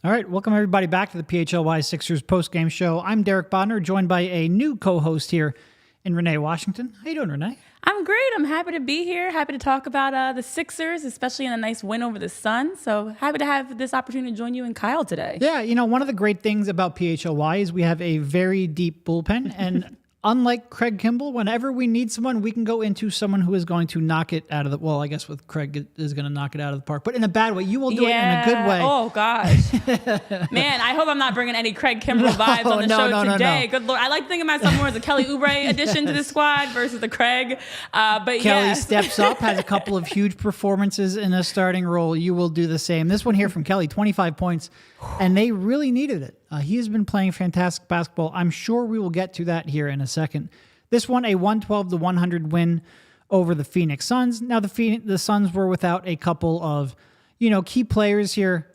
All right, welcome everybody back to the PHLY Sixers Postgame Show. I'm Derek Bodner, joined by a new co-host here in Renee Washington. How you doing, Renee? I'm great. I'm happy to be here. Happy to talk about the Sixers, especially in a nice win over the Suns. So happy to have this opportunity to join you and Kyle today. Yeah, one of the great things about PHLY is we have a very deep bullpen, and unlike Craig Kimball, whenever we need someone, we can go into someone who is going to knock it out of the... Well, I guess with Craig, it is going to knock it out of the park, but in a bad way. You will do it in a good way. Oh, gosh. Man, I hope I'm not bringing any Craig Kimball vibes on the show today. Good Lord. I like thinking of myself more as a Kelly Oubre addition to the squad versus the Craig. But Kelly steps up, has a couple of huge performances in a starting role. You will do the same. This one here from Kelly, 25 points, and they really needed it. He has been playing fantastic basketball. I'm sure we will get to that here in a second. This one, a 112-100 win over the Phoenix Suns. Now, the Suns were without a couple of, key players here.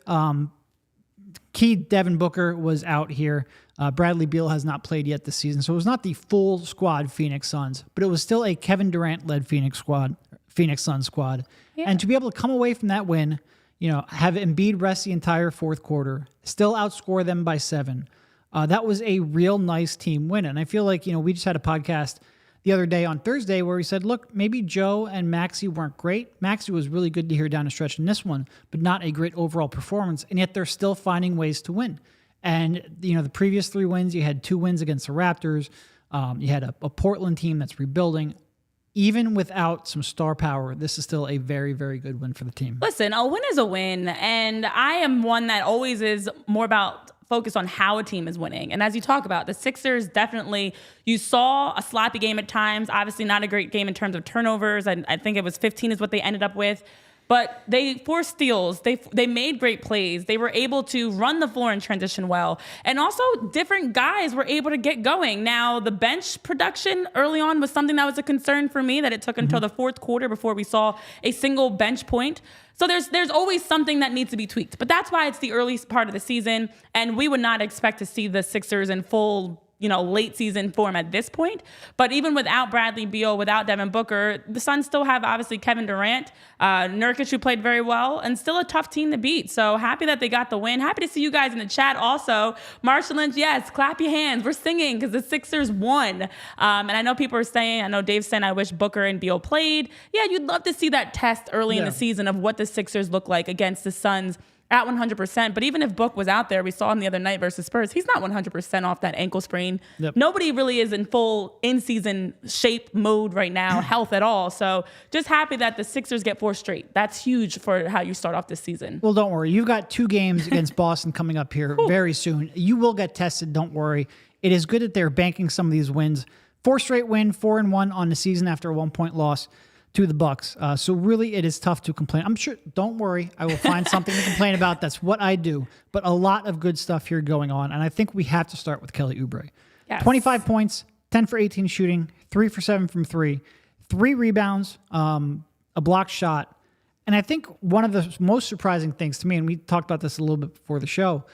Key Devin Booker was out here. Bradley Beal has not played yet this season, so it was not the full squad Phoenix Suns, but it was still a Kevin Durant-led Phoenix Suns squad. Yeah. And to be able to come away from that win, have Embiid rest the entire fourth quarter, still outscore them by 7. That was a real nice team win. And I feel like, we just had a podcast the other day on Thursday where we said, look, maybe Joe and Maxey weren't great. Maxey was really good to hear down the stretch in this one, but not a great overall performance. And yet they're still finding ways to win. And, the previous 3 wins, you had 2 wins against the Raptors. You had a Portland team that's rebuilding. Even without some star power, this is still a very, very good win for the team. Listen, a win is a win, and I am one that always is more about focus on how a team is winning. And as you talk about, the Sixers definitely, you saw a sloppy game at times, obviously not a great game in terms of turnovers. I think it was 15 is what they ended up with. But they forced steals. They made great plays. They were able to run the floor and transition well. And also different guys were able to get going. Now, the bench production early on was something that was a concern for me, that it took until the fourth quarter before we saw a single bench point. So there's always something that needs to be tweaked. But that's why it's the early part of the season. And we would not expect to see the Sixers in full late season form at this point. But even without Bradley Beal, without Devin Booker, the Suns still have obviously Kevin Durant, Nurkic, who played very well, and still a tough team to beat. So happy that they got the win. Happy to see you guys in the chat also. Marshall Lynch, yes, clap your hands. We're singing because the Sixers won. And I know people are saying, I know Dave's saying, I wish Booker and Beal played. Yeah, you'd love to see that test early in the season of what the Sixers look like against the Suns at 100%. But even if Book was out there, we saw him the other night versus Spurs, he's not 100% off that ankle sprain. Yep. Nobody really is in full in-season shape mode right now, health at all. So just happy that the Sixers get 4 straight. That's huge for how you start off this season. Well, don't worry. You've got 2 games against Boston coming up here very soon. You will get tested. Don't worry. It is good that they're banking some of these wins. 4 straight win, 4-1 on the season after a 1-point loss to the Bucks. So really, it is tough to complain. I'm sure, don't worry, I will find something to complain about. That's what I do. But a lot of good stuff here going on. And I think we have to start with Kelly Oubre. Yes. 25 points, 10 for 18 shooting, 3 for 7 from 3, 3 rebounds, a blocked shot. And I think one of the most surprising things to me, and we talked about this a little bit before the show,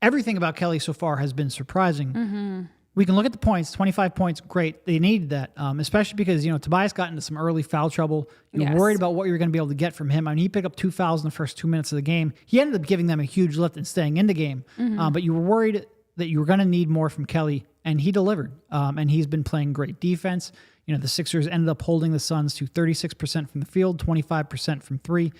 everything about Kelly so far has been surprising. Mm-hmm. We can look at the points, 25 points, great. They needed that, especially because, Tobias got into some early foul trouble. You're worried about what you're going to be able to get from him. I mean, he picked up 2 fouls in the first 2 minutes of the game. He ended up giving them a huge lift and staying in the game. Mm-hmm. But you were worried that you were going to need more from Kelly, and he delivered. And he's been playing great defense. The Sixers ended up holding the Suns to 36% from the field, 25% from 3.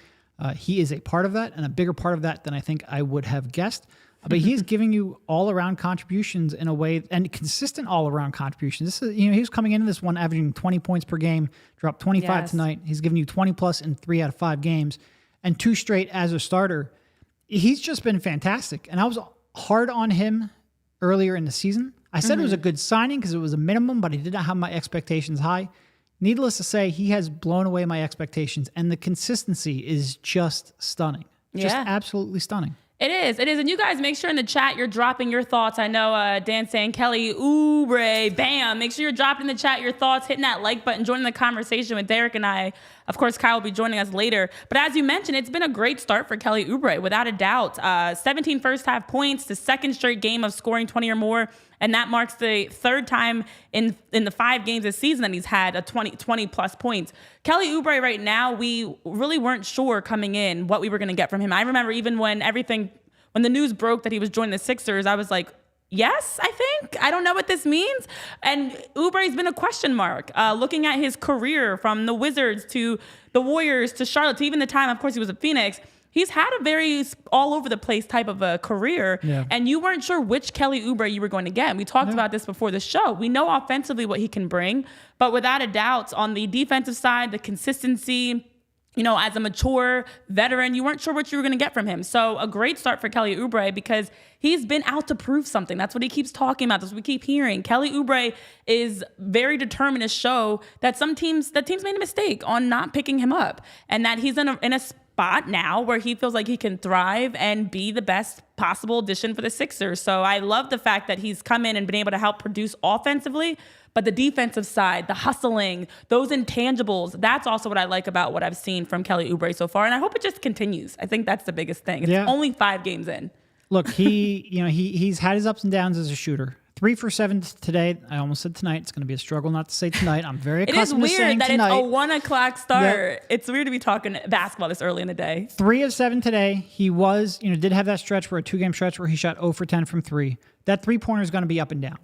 He is a part of that, and a bigger part of that than I think I would have guessed. But he's giving you all-around contributions in a way, and consistent all-around contributions. This is, he was coming into this one averaging 20 points per game, dropped 25 tonight. He's giving you 20-plus in 3 out of 5 games, and 2 straight as a starter. He's just been fantastic. And I was hard on him earlier in the season. I said it was a good signing because it was a minimum, but I did not have my expectations high. Needless to say, he has blown away my expectations, and the consistency is just stunning. Just absolutely stunning. It is. And you guys make sure in the chat you're dropping your thoughts. I know Dan's saying Kelly Oubre, bam. Make sure you're dropping in the chat your thoughts, hitting that like button, joining the conversation with Derek and I. Of course, Kyle will be joining us later. But as you mentioned, it's been a great start for Kelly Oubre, without a doubt. 17 first-half points, the second straight game of scoring 20 or more. And that marks the 3rd time in the 5 games this season that he's had a 20-plus points. Kelly Oubre right now, we really weren't sure coming in what we were going to get from him. I remember even when everything when the news broke that he was joining the Sixers, I was like, yes, I think. I don't know what this means. And Oubre's been a question mark. Looking at his career from the Wizards to the Warriors to Charlotte to even the time, of course, he was at Phoenix. He's had a very all over the place type of a career, and you weren't sure which Kelly Oubre you were going to get. We talked about this before the show. We know offensively what he can bring, but without a doubt on the defensive side, the consistency, as a mature veteran, you weren't sure what you were going to get from him. So a great start for Kelly Oubre because he's been out to prove something. That's what he keeps talking about. That's what we keep hearing. Kelly Oubre is very determined to show that teams made a mistake on not picking him up, and that he's in a spot now where he feels like he can thrive and be the best possible addition for the Sixers. So I love the fact that he's come in and been able to help produce offensively, but the defensive side, the hustling, those intangibles, that's also what I like about what I've seen from Kelly Oubre so far. And I hope it just continues. I think that's the biggest thing. It's only 5 games in. Look, he's had his ups and downs as a shooter. 3 for 7 today. I almost said tonight. It's going to be a struggle not to say tonight. I'm very accustomed to saying tonight. It is weird that it's a 1 o'clock start. It's weird to be talking basketball this early in the day. 3 of 7 today. He did have that stretch a 2-game stretch where he shot 0 for 10 from 3. That 3-pointer is going to be up and down.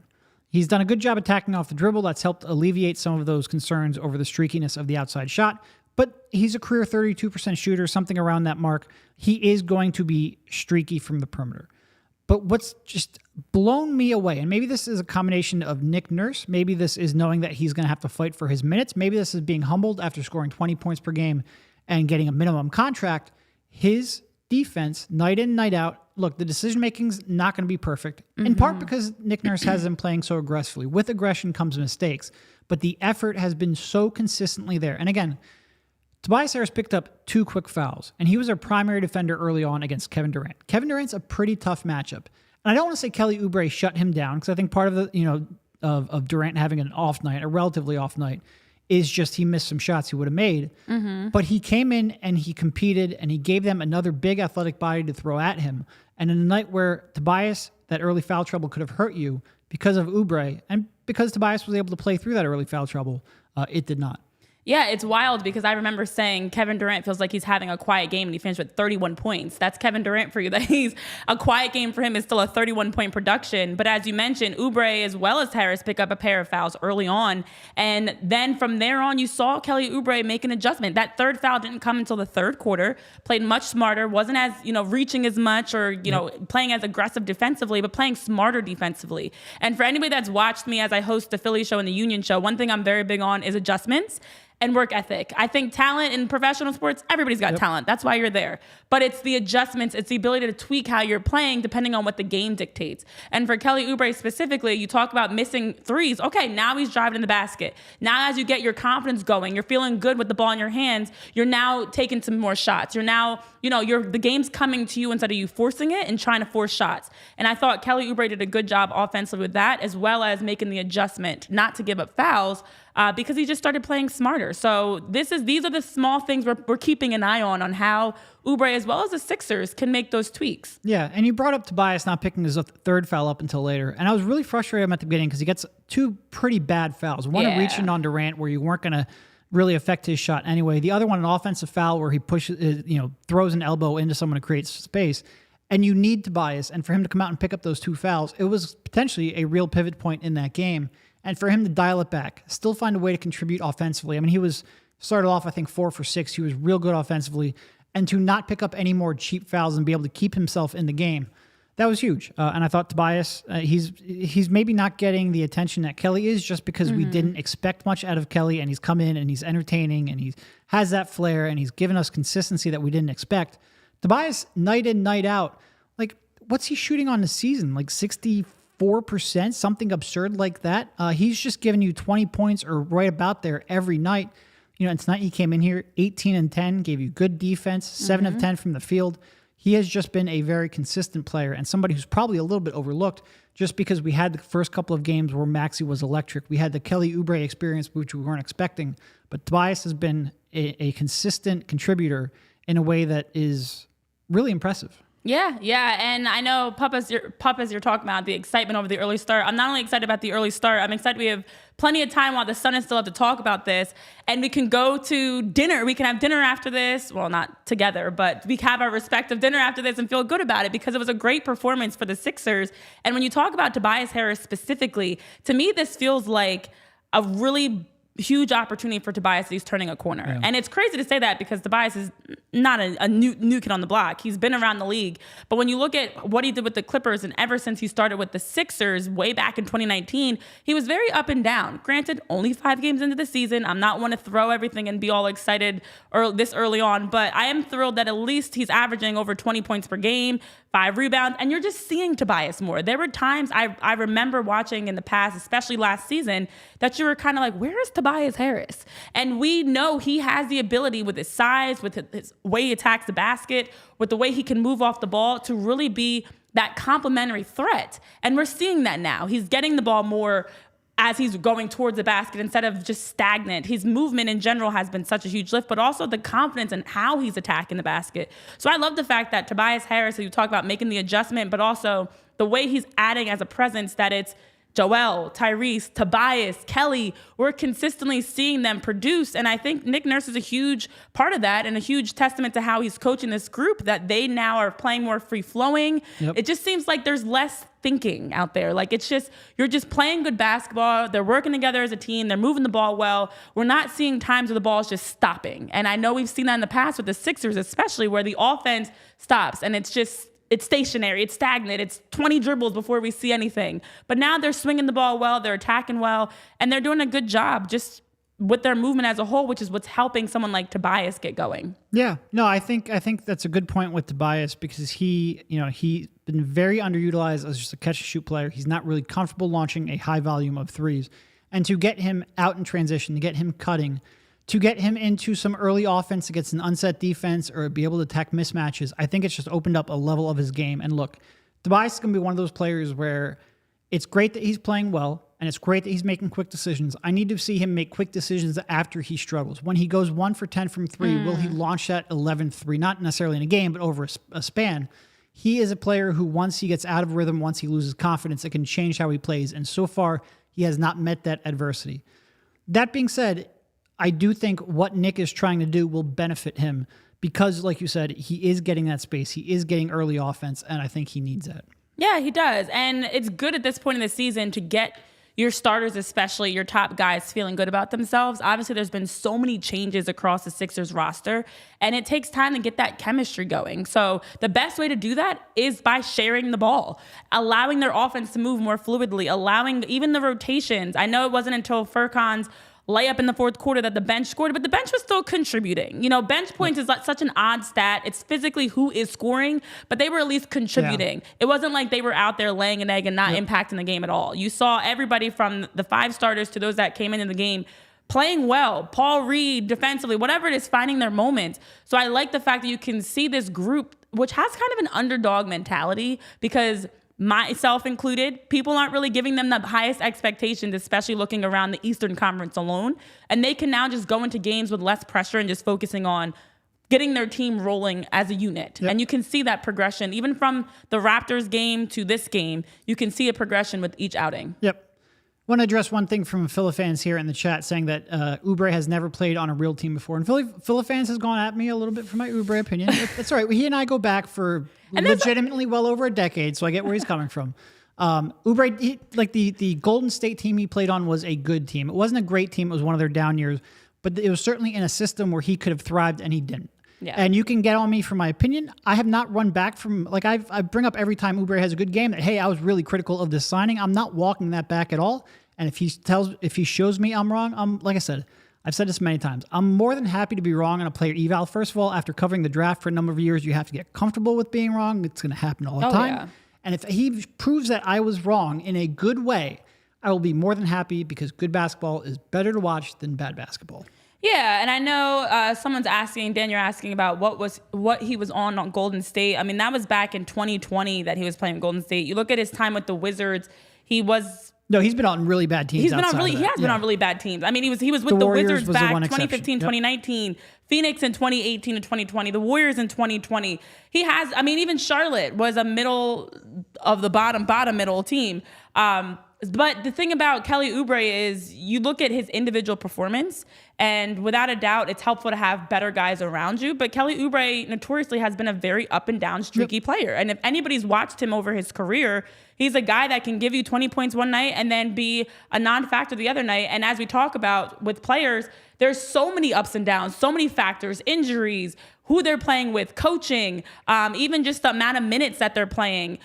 He's done a good job attacking off the dribble. That's helped alleviate some of those concerns over the streakiness of the outside shot. But he's a career 32% shooter, something around that mark. He is going to be streaky from the perimeter. But what's just blown me away, and maybe this is a combination of Nick Nurse, maybe this is knowing that he's going to have to fight for his minutes, maybe this is being humbled after scoring 20 points per game and getting a minimum contract. His defense, night in, night out, look, the decision-making's not going to be perfect, in part because Nick Nurse has him playing so aggressively. With aggression comes mistakes, but the effort has been so consistently there. And again, Tobias Harris picked up 2 quick fouls, and he was our primary defender early on against Kevin Durant. Kevin Durant's a pretty tough matchup. And I don't want to say Kelly Oubre shut him down, because I think part of the, of Durant having an off night, a relatively off night, is just he missed some shots he would have made. But he came in and he competed, and he gave them another big athletic body to throw at him. And in a night where Tobias, that early foul trouble could have hurt you because of Oubre, and because Tobias was able to play through that early foul trouble, it did not. Yeah, it's wild because I remember saying Kevin Durant feels like he's having a quiet game and he finished with 31 points. That's Kevin Durant for you. That he's a quiet game for him is still a 31-point production. But as you mentioned, Oubre as well as Harris pick up a pair of fouls early on. And then from there on, you saw Kelly Oubre make an adjustment. That third foul didn't come until the third quarter. Played much smarter, wasn't as, reaching as much or, playing as aggressive defensively, but playing smarter defensively. And for anybody that's watched me as I host the Philly show and the Union show, one thing I'm very big on is adjustments and work ethic. I think talent in professional sports, everybody's got talent. That's why you're there. But it's the adjustments. It's the ability to tweak how you're playing depending on what the game dictates. And for Kelly Oubre specifically, you talk about missing threes. Okay, now he's driving in the basket. Now as you get your confidence going, you're feeling good with the ball in your hands, you're now taking some more shots. You're now, the game's coming to you instead of you forcing it and trying to force shots. And I thought Kelly Oubre did a good job offensively with that, as well as making the adjustment not to give up fouls, because he just started playing smarter. So these are the small things we're keeping an eye on how Oubre as well as the Sixers can make those tweaks. Yeah, and you brought up Tobias not picking his third foul up until later. And I was really frustrated at the beginning because he gets 2 pretty bad fouls. One reaching on Durant where you weren't going to really affect his shot anyway. The other one, an offensive foul where he pushes, throws an elbow into someone to create space. And you need Tobias. And for him to come out and pick up those 2 fouls, it was potentially a real pivot point in that game. And for him to dial it back, still find a way to contribute offensively. I mean, he started off, I think, 4 for 6. He was real good offensively. And to not pick up any more cheap fouls and be able to keep himself in the game, that was huge. And I thought Tobias, he's maybe not getting the attention that Kelly is just because we didn't expect much out of Kelly. And he's come in and he's entertaining and he has that flair and he's given us consistency that we didn't expect. Tobias, night in, night out, like, what's he shooting on the season? Like 64%, something absurd like that. He's just giving you 20 points or right about there every night. And tonight he came in here 18 and 10, gave you good defense, 7 of 10 from the field. He has just been a very consistent player and somebody who's probably a little bit overlooked just because we had the first couple of games where Maxey was electric. We had the Kelly Oubre experience, which we weren't expecting. But Tobias has been a consistent contributor in a way that is really impressive. Yeah. And I know, Pup, as you're talking about the excitement over the early start, I'm not only excited about the early start, I'm excited we have plenty of time while the sun is still up to talk about this. And we can go to dinner. We can have dinner after this. Well, not together, but we have our respective dinner after this and feel good about it because it was a great performance for the Sixers. And when you talk about Tobias Harris specifically, to me, this feels like a really huge opportunity for Tobias that he's turning a corner. Yeah. And it's crazy to say that because Tobias is not a new kid on the block. He's been around the league. But when you look at what he did with the Clippers and ever since he started with the Sixers way back in 2019, he was very up and down. Granted, only 5 games into the season. I'm not one to throw everything and be all excited this early on, but I am thrilled that at least he's averaging over 20 points per game, 5 rebounds, and you're just seeing Tobias more. There were times I remember watching in the past, especially last season, that you were kind of like, where is Tobias Harris? And we know he has the ability with his size, with his way he attacks the basket, with the way he can move off the ball to really be that complementary threat. And we're seeing that now. He's getting the ball more as he's going towards the basket instead of just stagnant. His movement in general has been such a huge lift, but also the confidence in how he's attacking the basket. So I love the fact that Tobias Harris, you talk about making the adjustment, but also the way he's adding as a presence, that it's Joel, Tyrese, Tobias, Kelly, we're consistently seeing them produce. And I think Nick Nurse is a huge part of that and a huge testament to how he's coaching this group, that they now are playing more free-flowing. Yep. It just seems like there's less thinking out there. Like, it's just, you're just playing good basketball. They're working together as a team. They're moving the ball well. We're not seeing times where the ball is just stopping. And I know we've seen that in the past with the Sixers, especially where the offense stops and it's stationary, it's stagnant, it's 20 dribbles before we see anything. But now they're swinging the ball well, they're attacking well, and they're doing a good job just with their movement as a whole, which is what's helping someone like Tobias get going. Yeah, no, I think that's a good point with Tobias because he's been very underutilized as just a catch and shoot player. He's not really comfortable launching a high volume of threes. And to get him out in transition, to get him cutting, to get him into some early offense against an unset defense or be able to attack mismatches, I think it's just opened up a level of his game. And look, Tobias is going to be one of those players where it's great that he's playing well and it's great that he's making quick decisions. I need to see him make quick decisions after he struggles. When he goes 1 for 10 from 3, will he launch that 11-3? Not necessarily in a game, but over a span. He is a player who, once he gets out of rhythm, once he loses confidence, it can change how he plays. And so far, he has not met that adversity. That being said, I do think what Nick is trying to do will benefit him because, like you said, he is getting that space. He is getting early offense, and I think he needs that. Yeah, he does. And it's good at this point in the season to get your starters, especially your top guys, feeling good about themselves. Obviously, there's been so many changes across the Sixers roster, and it takes time to get that chemistry going. So the best way to do that is by sharing the ball, allowing their offense to move more fluidly, allowing even the rotations. I know it wasn't until Furkan's layup in the fourth quarter that the bench scored, but the bench was still contributing. You know, bench points is like such an odd stat. It's physically who is scoring, but they were at least contributing. Yeah. It wasn't like they were out there laying an egg and not impacting the game at all. You saw everybody from the 5 starters to those that came into the game playing well. Paul Reed, defensively, whatever it is, finding their moments. So I like the fact that you can see this group, which has kind of an underdog mentality because myself included, people aren't really giving them the highest expectations, especially looking around the Eastern Conference alone. And they can now just go into games with less pressure and just focusing on getting their team rolling as a unit. Yep. And you can see that progression. Even from the Raptors game to this game, you can see a progression with each outing. Yep. I want to address one thing from Philly fans here in the chat saying that Oubre has never played on a real team before. And Philly fans has gone at me a little bit for my Oubre opinion. That's all right. He and I go back for legitimately well over a decade, so I get where he's coming from. Oubre, like the Golden State team he played on was a good team. It wasn't a great team. It was one of their down years. But it was certainly in a system where he could have thrived, and he didn't. Yeah. And you can get on me for my opinion. I have not run back from, like I bring up every time Oubre has a good game that, hey, I was really critical of this signing. I'm not walking that back at all. And if he shows me I'm wrong, like I said, I've said this many times, I'm more than happy to be wrong on a player eval. First of all, after covering the draft for a number of years, you have to get comfortable with being wrong. It's going to happen all the time. Yeah. And if he proves that I was wrong in a good way, I will be more than happy because good basketball is better to watch than bad basketball. Yeah, and I know someone's asking, Dan, you're asking about what he was on Golden State. I mean, that was back in 2020 that he was playing Golden State. You look at his time with the Wizards, he was No, he's been on really bad teams. He has been on really bad teams. I mean, he was with the Wizards back 2015, 2019, Phoenix in 2018 and 2020, the Warriors in 2020. He has, I mean, even Charlotte was a middle of the bottom middle team. But the thing about Kelly Oubre is you look at his individual performance, and without a doubt, it's helpful to have better guys around you. But Kelly Oubre notoriously has been a very up and down streaky player. And if anybody's watched him over his career, he's a guy that can give you 20 points one night and then be a non-factor the other night. And as we talk about with players, there's so many ups and downs, so many factors, injuries, who they're playing with, coaching, even just the amount of minutes that they're playing,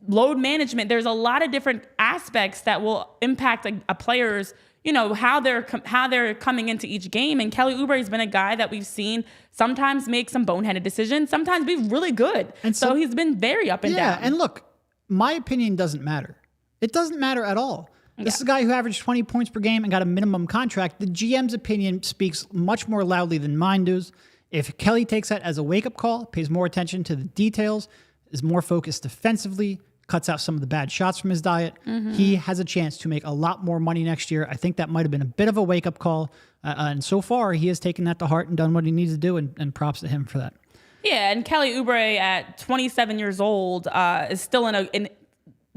load management. There's a lot of different aspects that will impact a player's, how they're coming into each game. And Kelly Oubre has been a guy that we've seen sometimes make some boneheaded decisions, sometimes be really good. And so he's been very up and down. Yeah, and look, my opinion doesn't matter. It doesn't matter at all. This is a guy who averaged 20 points per game and got a minimum contract. The GM's opinion speaks much more loudly than mine does. If Kelly takes that as a wake-up call, pays more attention to the details, is more focused defensively, cuts out some of the bad shots from his diet, he has a chance to make a lot more money next year. I think that might have been a bit of a wake-up call. And so far, he has taken that to heart and done what he needs to do, and props to him for that. Yeah, and Kelly Oubre at 27 years old is still in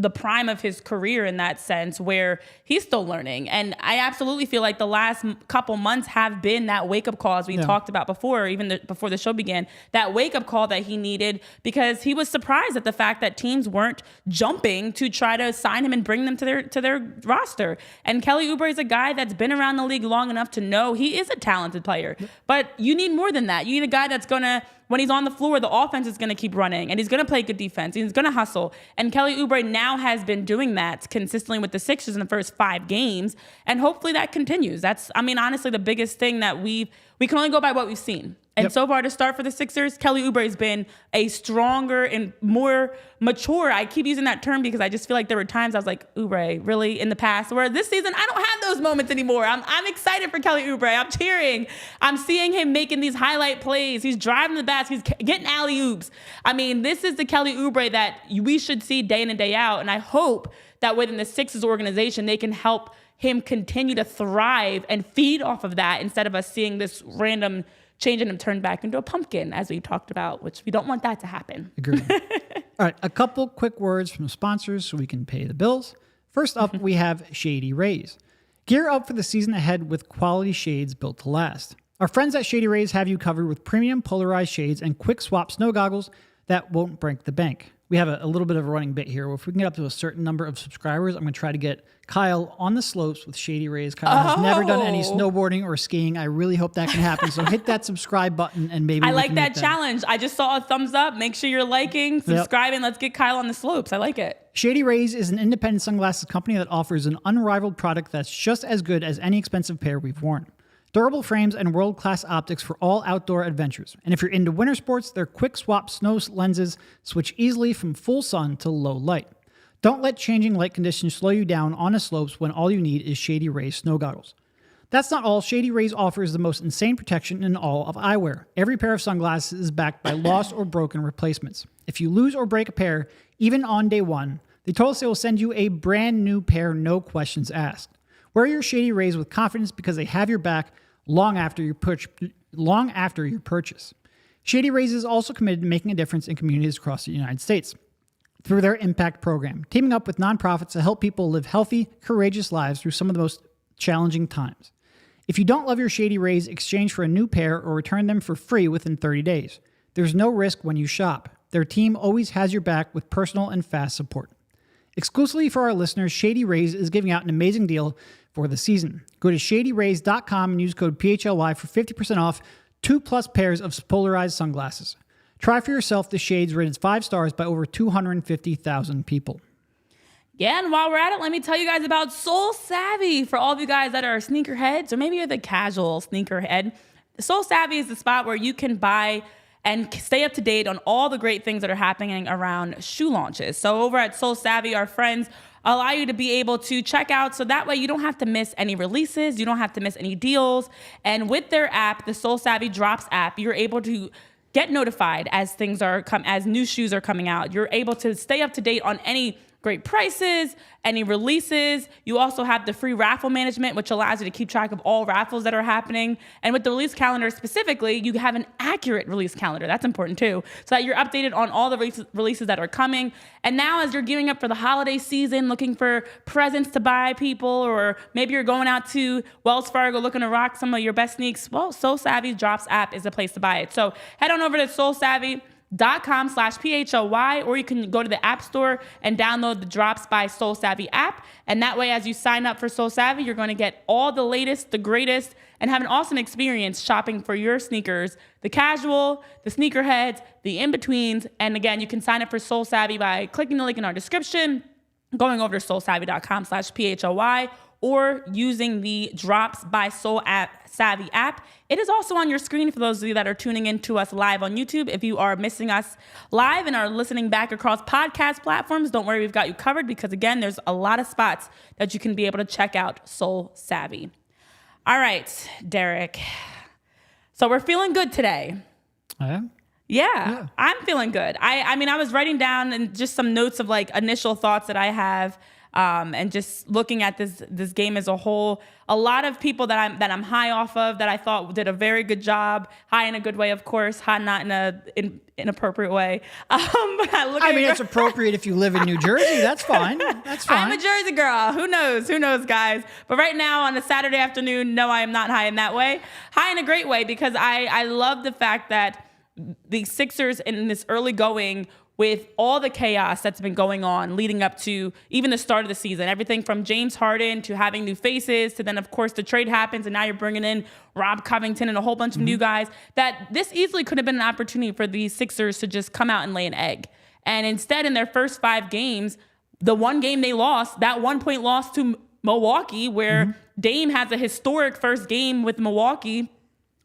the prime of his career in that sense, where he's still learning. And I absolutely feel like the last couple months have been that wake-up call, as we talked about before, even before the show began, that wake-up call that he needed, because he was surprised at the fact that teams weren't jumping to try to sign him and bring them to their roster. And Kelly Oubre is a guy that's been around the league long enough to know he is a talented player. But you need more than that. You need a guy that's going to, when he's on the floor, the offense is going to keep running, and he's going to play good defense. He's going to hustle. And Kelly Oubre now has been doing that consistently with the Sixers in the first 5 games, and hopefully that continues. That's, I mean, honestly, the biggest thing that we can only go by what we've seen. And so far to start for the Sixers, Kelly Oubre has been a stronger and more mature. I keep using that term because I just feel like there were times I was like, Oubre, really, in the past? Where this season, I don't have those moments anymore. I'm excited for Kelly Oubre. I'm cheering. I'm seeing him making these highlight plays. He's driving the basket. He's getting alley-oops. I mean, this is the Kelly Oubre that we should see day in and day out. And I hope that within the Sixers organization, they can help him continue to thrive and feed off of that instead of us seeing this random changing him turned back into a pumpkin, as we talked about, which we don't want that to happen. Agreed. All right, a couple quick words from sponsors so we can pay the bills. First up, we have Shady Rays. Gear up for the season ahead with quality shades built to last. Our friends at Shady Rays have you covered with premium polarized shades and quick swap snow goggles that won't break the bank. We have a little bit of a running bit here. If we can get up to a certain number of subscribers, I'm going to try to get Kyle on the slopes with Shady Rays. Kyle has never done any snowboarding or skiing. I really hope that can happen. So hit that subscribe button and maybe I like that challenge. I just saw a thumbs up. Make sure you're liking, subscribing. Let's get Kyle on the slopes. I like it. Shady Rays is an independent sunglasses company that offers an unrivaled product that's just as good as any expensive pair we've worn. Durable frames and world-class optics for all outdoor adventures. And if you're into winter sports, their quick-swap snow lenses switch easily from full sun to low light. Don't let changing light conditions slow you down on the slopes when all you need is Shady Rays snow goggles. That's not all. Shady Rays offers the most insane protection in all of eyewear. Every pair of sunglasses is backed by lost or broken replacements. If you lose or break a pair, even on day one, they told us they will send you a brand new pair, no questions asked. Wear your Shady Rays with confidence because they have your back long after your purchase. Shady Rays is also committed to making a difference in communities across the United States through their Impact program, teaming up with nonprofits to help people live healthy, courageous lives through some of the most challenging times. If you don't love your Shady Rays, exchange for a new pair or return them for free within 30 days. There's no risk when you shop. Their team always has your back with personal and fast support. Exclusively for our listeners, Shady Rays is giving out an amazing deal for the season. Go to shadyrays.com and use code PHLY for 50% off 2+ pairs of polarized sunglasses. Try for yourself the shades rated 5 stars by over 250,000 people. Yeah, and while we're at it, let me tell you guys about Soul Savvy. For all of you guys that are sneakerheads, or maybe you're the casual sneakerhead, Soul Savvy is the spot where you can buy and stay up to date on all the great things that are happening around shoe launches. So over at Soul Savvy, our friends allow you to be able to check out, so that way you don't have to miss any releases, you don't have to miss any deals. And with their app, the Soul Savvy Drops app, you're able to get notified as things are as new shoes are coming out. You're able to stay up to date on any great prices, any releases. You also have the free raffle management, which allows you to keep track of all raffles that are happening. And with the release calendar specifically, you have an accurate release calendar. That's important too, so that you're updated on all the releases that are coming. And now as you're gearing up for the holiday season, looking for presents to buy people, or maybe you're going out to Wells Fargo looking to rock some of your best sneaks, well, SoulSavvy's Drops app is the place to buy it. So head on over to soulsavvy.com/PHLY, or you can go to the App Store and download the Drops by SoulSavvy app. And that way, as you sign up for SoulSavvy, you're going to get all the latest, the greatest, and have an awesome experience shopping for your sneakers, the casual, the sneakerheads, the in-betweens. And again, you can sign up for SoulSavvy by clicking the link in our description, going over to soulsavvy.com/PHLY, or using the Drops by SoulSavvy app. It is also on your screen for those of you that are tuning in to us live on YouTube. If you are missing us live and are listening back across podcast platforms, don't worry, we've got you covered, because again, there's a lot of spots that you can be able to check out SoulSavvy. All right, Derek. So we're feeling good today. Yeah, I'm feeling good. I mean, I was writing down and just some notes of like initial thoughts that I have, and just looking at this game as a whole. A lot of people that I'm high off of, that I thought did a very good job. High in a good way, of course. High not in an inappropriate way. It's appropriate if you live in New Jersey. That's fine. That's fine. I'm a Jersey girl. Who knows? Who knows, guys? But right now on a Saturday afternoon, no, I am not high in that way. High in a great way, because I love the fact that the Sixers in this early going, with all the chaos that's been going on leading up to even the start of the season, everything from James Harden to having new faces to then, of course, the trade happens, and now you're bringing in Rob Covington and a whole bunch of new guys, that this easily could have been an opportunity for the Sixers to just come out and lay an egg. And instead, in their first 5 games, the one game they lost, that 1-point loss to Milwaukee, where Dame has a historic first game with Milwaukee,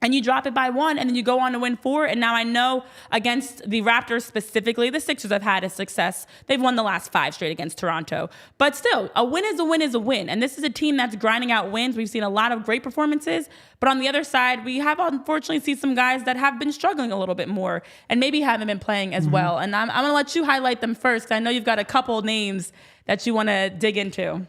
and you drop it by 1, and then you go on to win 4. And now I know against the Raptors specifically, the Sixers have had a success. They've won the last 5 straight against Toronto. But still, a win is a win is a win. And this is a team that's grinding out wins. We've seen a lot of great performances. But on the other side, we have unfortunately seen some guys that have been struggling a little bit more and maybe haven't been playing as well. And I'm going to let you highlight them first, because I know you've got a couple names that you want to dig into.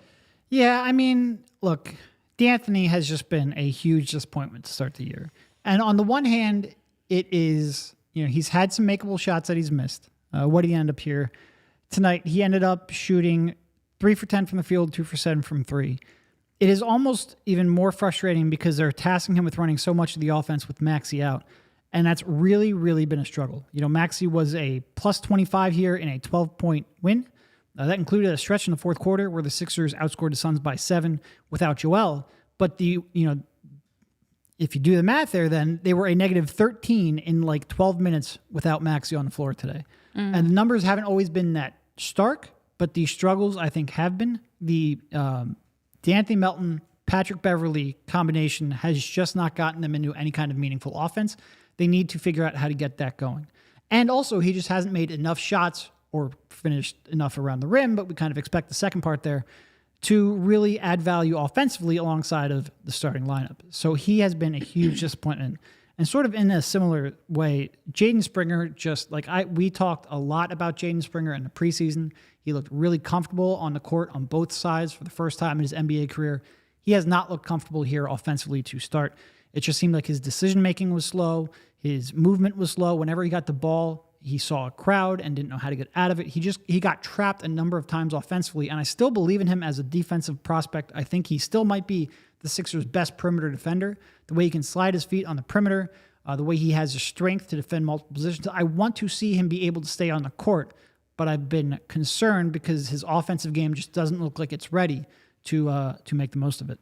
Yeah, I mean, look, D'Anthony has just been a huge disappointment to start the year. And on the one hand, it is, he's had some makeable shots that he's missed. What did he end up here? Tonight, he ended up shooting 3 for 10 from the field, 2 for 7 from 3. It is almost even more frustrating because they're tasking him with running so much of the offense with Maxey out. And that's really, really been a struggle. Maxey was a plus 25 here in a 12-point win. That included a stretch in the fourth quarter where the Sixers outscored the Suns by 7 without Joel. But if you do the math there, then they were a negative 13 in like 12 minutes without Maxey on the floor today. And the numbers haven't always been that stark, but the struggles, I think, have been. The D'Anthony Melton, Patrick Beverley combination has just not gotten them into any kind of meaningful offense. They need to figure out how to get that going. And also, he just hasn't made enough shots or finished enough around the rim, but we kind of expect the second part there to really add value offensively alongside of the starting lineup. So he has been a huge disappointment. And sort of in a similar way, Jaden Springer, we talked a lot about Jaden Springer in the preseason. He looked really comfortable on the court on both sides for the first time in his NBA career. He has not looked comfortable here offensively to start. It just seemed like his decision-making was slow. His movement was slow. Whenever he got the ball, he saw a crowd and didn't know how to get out of it. He got trapped a number of times offensively, and I still believe in him as a defensive prospect. I think he still might be the Sixers' best perimeter defender. The way he can slide his feet on the perimeter, the way he has the strength to defend multiple positions. I want to see him be able to stay on the court, but I've been concerned because his offensive game just doesn't look like it's ready to make the most of it.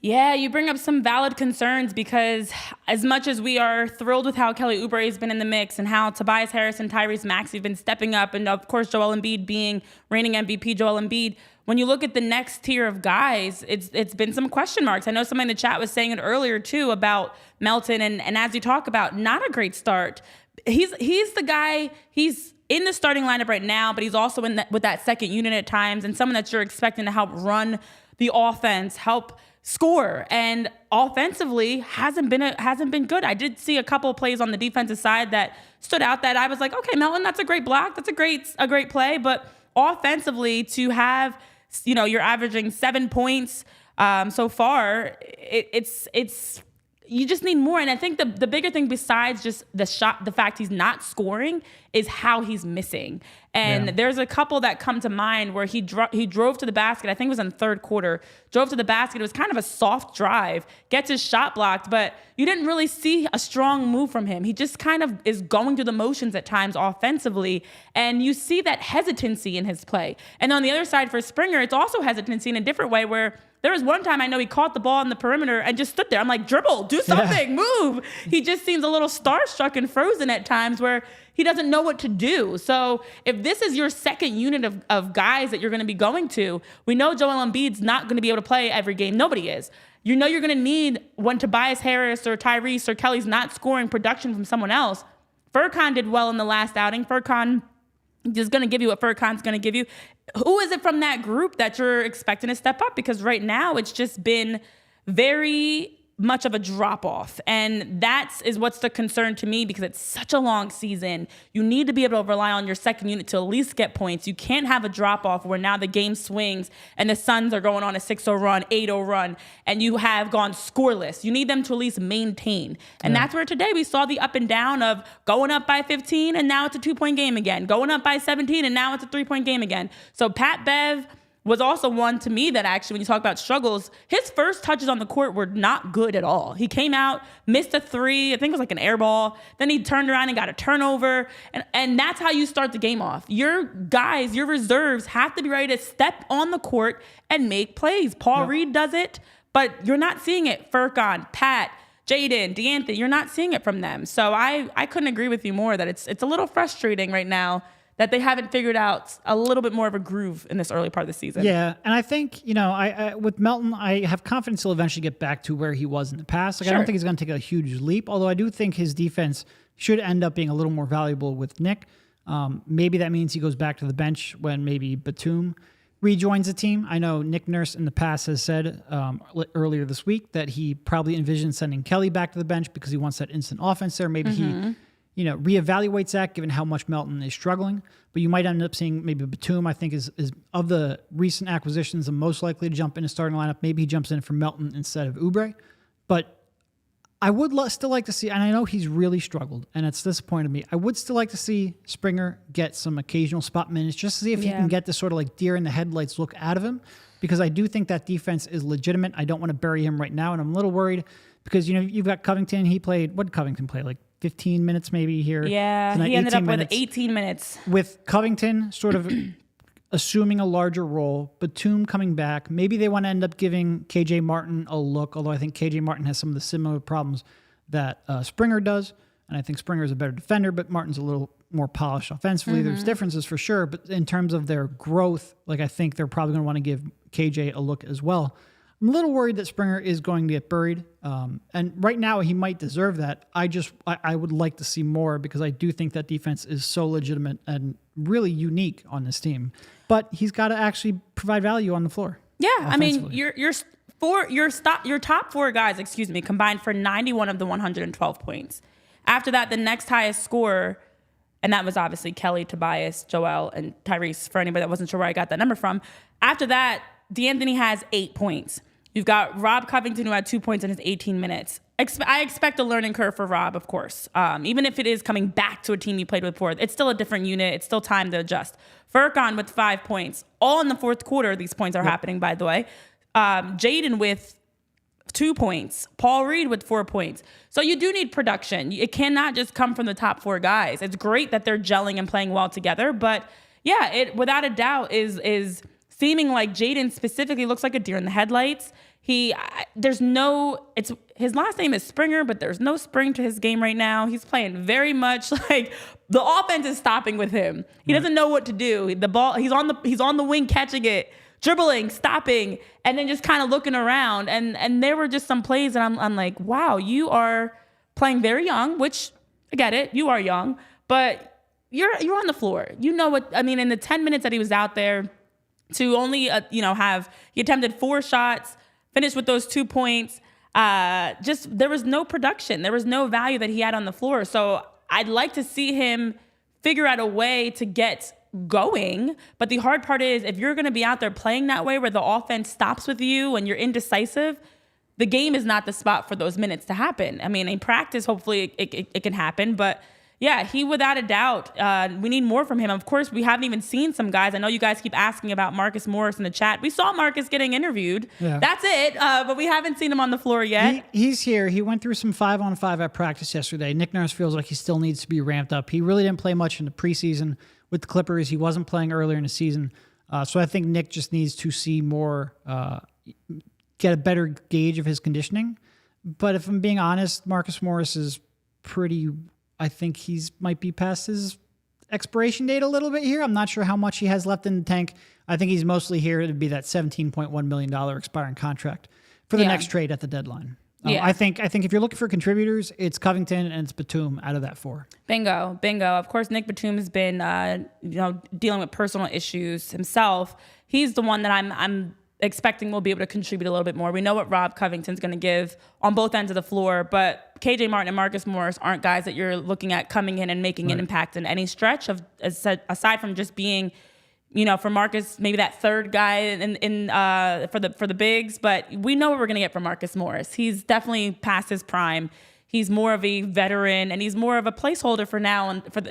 Yeah, you bring up some valid concerns, because as much as we are thrilled with how Kelly Oubre has been in the mix and how Tobias Harris and Tyrese Maxey have been stepping up, and of course Joel Embiid being reigning MVP Joel Embiid, when you look at the next tier of guys, it's been some question marks. I know somebody in the chat was saying it earlier too about Melton, and as you talk about, not a great start. He's the guy, he's in the starting lineup right now, but he's also with that second unit at times, and someone that you're expecting to help run the offense, help score, and offensively hasn't been good. I did see a couple of plays on the defensive side that stood out that I was like, okay, Melton, that's a great block, that's a great play, but offensively to have, you're averaging 7 points so far. It's you just need more. And I think the bigger thing besides just the fact he's not scoring is how he's missing. And there's a couple that come to mind where he drove to the basket. I think it was in the third quarter. Drove to the basket. It was kind of a soft drive. Gets his shot blocked, but you didn't really see a strong move from him. He just kind of is going through the motions at times offensively, and you see that hesitancy in his play. And on the other side for Springer, it's also hesitancy in a different way where there was one time I know he caught the ball on the perimeter and just stood there. I'm like, dribble, do something, move. He just seems a little starstruck and frozen at times where he doesn't know what to do. So if this is your second unit of guys that you're going to be going to, we know Joel Embiid's not going to be able to play every game. Nobody is. You know you're going to need when Tobias Harris or Tyrese or Kelly's not scoring production from someone else. Furkan did well in the last outing. Furkan is going to give you what Furkan's going to give you. Who is it from that group that you're expecting to step up? Because right now it's just been very much of a drop-off. And that is what's the concern to me, because it's such a long season. You need to be able to rely on your second unit to at least get points. You can't have a drop-off where now the game swings and the Suns are going on a 6-0 run, 8-0 run, and you have gone scoreless. You need them to at least maintain. And that's where today we saw the up and down of going up by 15 and now it's a 2-point game again. Going up by 17 and now it's a 3-point game again. So Pat Bev was also one to me that actually, when you talk about struggles, his first touches on the court were not good at all. He came out, missed a three, I think it was like an air ball. Then he turned around and got a turnover. And that's how you start the game off. Your guys, your reserves have to be ready to step on the court and make plays. Paul Reed does it, but you're not seeing it. Furkan, Pat, Jaden, DeAnthony, you're not seeing it from them. So I couldn't agree with you more that it's a little frustrating right now that they haven't figured out a little bit more of a groove in this early part of the season. Yeah, and I think, I with Melton, I have confidence he'll eventually get back to where he was in the past. I don't think he's going to take a huge leap, although I do think his defense should end up being a little more valuable with Nick. Maybe that means he goes back to the bench when maybe Batum rejoins the team. I know Nick Nurse in the past has said earlier this week that he probably envisions sending Kelly back to the bench because he wants that instant offense there. Maybe he reevaluates that given how much Melton is struggling. But you might end up seeing maybe Batum, I think, is of the recent acquisitions, the most likely to jump in a starting lineup. Maybe he jumps in for Melton instead of Oubre. But I would still like to see, and I know he's really struggled, and it's disappointed me. I would still like to see Springer get some occasional spot minutes just to see if he can get this sort of like deer in the headlights look out of him, because I do think that defense is legitimate. I don't want to bury him right now, and I'm a little worried because, you've got Covington. What did Covington play? Like 15 minutes maybe here. Yeah, he ended up with 18 minutes. With Covington sort of assuming a larger role, Batum coming back, maybe they want to end up giving KJ Martin a look, although I think KJ Martin has some of the similar problems that Springer does, and I think Springer is a better defender, but Martin's a little more polished offensively. There's differences for sure, but in terms of their growth, I think they're probably going to want to give KJ a look as well. I'm a little worried that Springer is going to get buried. And right now he might deserve that. I would like to see more because I do think that defense is so legitimate and really unique on this team. But he's got to actually provide value on the floor. Yeah, I mean, your top four guys, combined for 91 of the 112 points. After that, the next highest scorer, and that was obviously Kelly, Tobias, Joel, and Tyrese, for anybody that wasn't sure where I got that number from. After that, DeAnthony has 8 points. You've got Rob Covington, who had 2 points in his 18 minutes. I expect a learning curve for Rob, of course. Even if it is coming back to a team he played with before, it's still a different unit. It's still time to adjust. Furkan with 5 points. All in the fourth quarter, these points are happening, by the way. Jaden with 2 points. Paul Reed with 4 points. So you do need production. It cannot just come from the top four guys. It's great that they're gelling and playing well together, but yeah, it without a doubt is seeming like Jaden specifically looks like a deer in the headlights. His last name is Springer, but there's no spring to his game right now. He's playing very much like the offense is stopping with him. He doesn't know what to do. The ball, he's on the wing catching it, dribbling, stopping, and then just kind of looking around. And there were just some plays and I'm like, wow, you are playing very young, which I get it. You are young, but you're on the floor. You know what I mean? In the 10 minutes that he was out there, to only, he attempted 4 shots, finished with those 2 points. There was no production. There was no value that he had on the floor. So I'd like to see him figure out a way to get going. But the hard part is if you're going to be out there playing that way where the offense stops with you and you're indecisive, the game is not the spot for those minutes to happen. I mean, in practice, hopefully it can happen. But yeah, he without a doubt, we need more from him. Of course, we haven't even seen some guys. I know you guys keep asking about Marcus Morris in the chat. We saw Marcus getting interviewed. Yeah. That's it. But we haven't seen him on the floor yet. He's here. He went through some 5-on-5 at practice yesterday. Nick Nurse feels like he still needs to be ramped up. He really didn't play much in the preseason with the Clippers. He wasn't playing earlier in the season. So I think Nick just needs to see more, get a better gauge of his conditioning. But if I'm being honest, Marcus Morris is I think he's might be past his expiration date a little bit here. I'm not sure how much he has left in the tank. I think he's mostly here to be that $17.1 million expiring contract for the next trade at the deadline. I think if you're looking for contributors, it's Covington and it's Batum out of that 4. Bingo. Of course, Nick Batum has been dealing with personal issues himself. He's the one that I'm expecting will be able to contribute a little bit more. We know what Rob Covington's going to give on both ends of the floor, but KJ Martin and Marcus Morris aren't guys that you're looking at coming in and making an impact in any stretch of aside from just being, for Marcus, maybe that third guy for the bigs. But we know what we're going to get from Marcus Morris. He's definitely past his prime. He's more of a veteran and he's more of a placeholder for now and for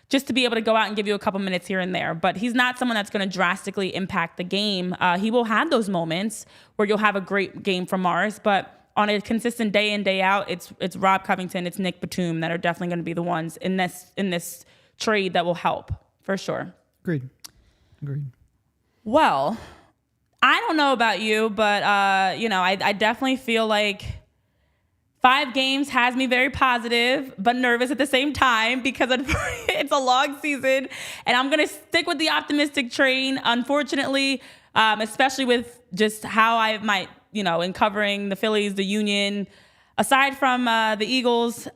just to be able to go out and give you a couple minutes here and there. But he's not someone that's going to drastically impact the game. He will have those moments where you'll have a great game from Morris, but on a consistent day in, day out, it's Rob Covington, it's Nick Batum that are definitely going to be the ones in this trade that will help, for sure. Agreed. Well, I don't know about you, but I definitely feel like 5 games has me very positive, but nervous at the same time because it's a long season, and I'm going to stick with the optimistic train, unfortunately, especially with just how I might, in covering the Phillies, the Union. Aside from the Eagles,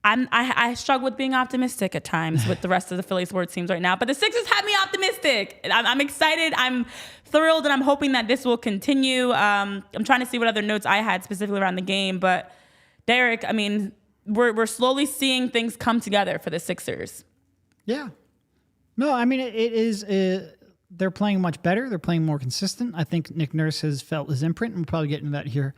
I struggle with being optimistic at times with the rest of the Philly sports teams right now, but the Sixers have me optimistic. I'm excited. I'm thrilled, and I'm hoping that this will continue. I'm trying to see what other notes I had specifically around the game, but Derek, I mean, we're slowly seeing things come together for the Sixers. Yeah. No, I mean, it is, they're playing much better. They're playing more consistent. I think Nick Nurse has felt his imprint, and we'll probably get into that here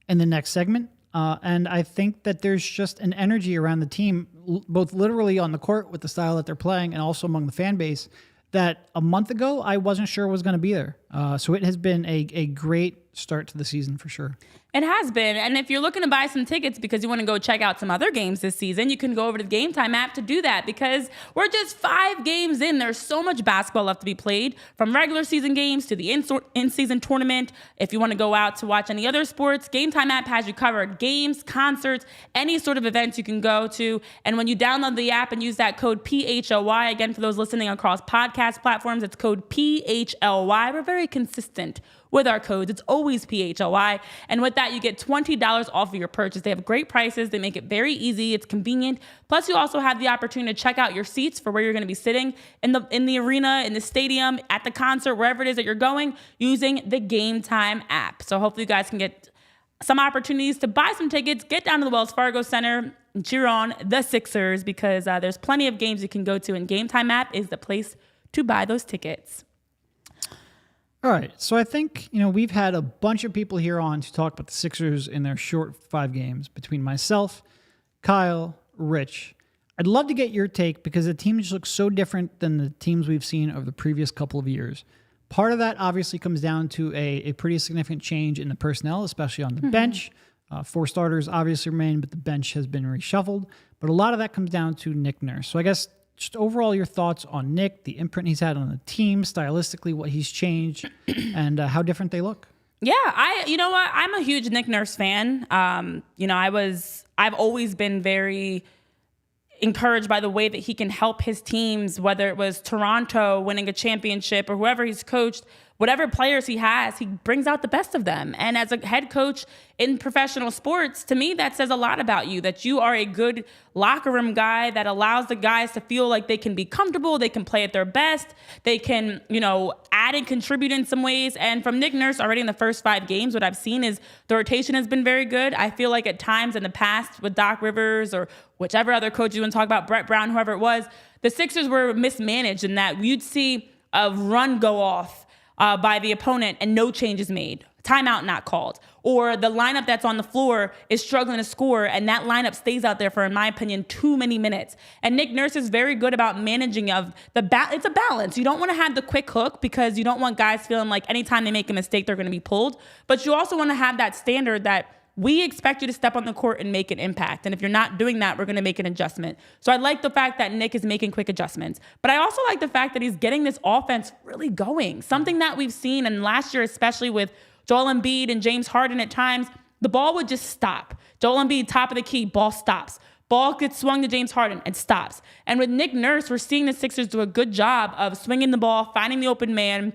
in the next segment. And I think that there's just an energy around the team, both literally on the court with the style that they're playing and also among the fan base, that a month ago I wasn't sure was going to be there. So it has been a great start to the season for sure. It has been. And if you're looking to buy some tickets because you want to go check out some other games this season, you can go over to the Game Time app to do that because we're just 5 games in. There's so much basketball left to be played, from regular season games to the in-season tournament. If you want to go out to watch any other sports, Game Time app has you covered. Games, concerts, any sort of events you can go to. And when you download the app and use that code PHLY, again, for those listening across podcast platforms, it's code PHLY. We're very consistent with our codes. It's always PHLY. And with that, you get $20 off of your purchase. They have great prices. They make it very easy. It's convenient. Plus, you also have the opportunity to check out your seats for where you're going to be sitting in the arena, in the stadium, at the concert, wherever it is that you're going, using the Game Time app. So hopefully you guys can get some opportunities to buy some tickets, get down to the Wells Fargo Center, and cheer on the Sixers because there's plenty of games you can go to, and Game Time app is the place to buy those tickets. All right, so I think, we've had a bunch of people here on to talk about the Sixers in their short 5 games between myself, Kyle, Rich. I'd love to get your take because the team just looks so different than the teams we've seen over the previous couple of years. Part of that obviously comes down to a pretty significant change in the personnel, especially on the bench. 4 starters obviously remain, but the bench has been reshuffled. But a lot of that comes down to Nick Nurse. So I guess just overall your thoughts on Nick, the imprint he's had on the team, stylistically, what he's changed, and how different they look. Yeah, you know what? I'm a huge Nick Nurse fan. I've always been very encouraged by the way that he can help his teams, whether it was Toronto winning a championship or whoever he's coached, whatever players he has, he brings out the best of them. And as a head coach in professional sports, to me, that says a lot about you, that you are a good locker room guy that allows the guys to feel like they can be comfortable, they can play at their best, they can, add and contribute in some ways. And from Nick Nurse, already in the first 5 games, what I've seen is the rotation has been very good. I feel like at times in the past with Doc Rivers or whichever other coach you want to talk about, Brett Brown, whoever it was, the Sixers were mismanaged in that you'd see a run go off by the opponent and no changes made. Timeout not called. Or the lineup that's on the floor is struggling to score, and that lineup stays out there for, in my opinion, too many minutes. And Nick Nurse is very good about managing of it's a balance. You don't want to have the quick hook because you don't want guys feeling like anytime they make a mistake, they're going to be pulled. But you also want to have that standard that we expect you to step on the court and make an impact. And if you're not doing that, we're going to make an adjustment. So I like the fact that Nick is making quick adjustments. But I also like the fact that he's getting this offense really going. Something that we've seen, and last year, especially with Joel Embiid and James Harden at times, the ball would just stop. Joel Embiid, top of the key, ball stops. Ball gets swung to James Harden and stops. And with Nick Nurse, we're seeing the Sixers do a good job of swinging the ball, finding the open man,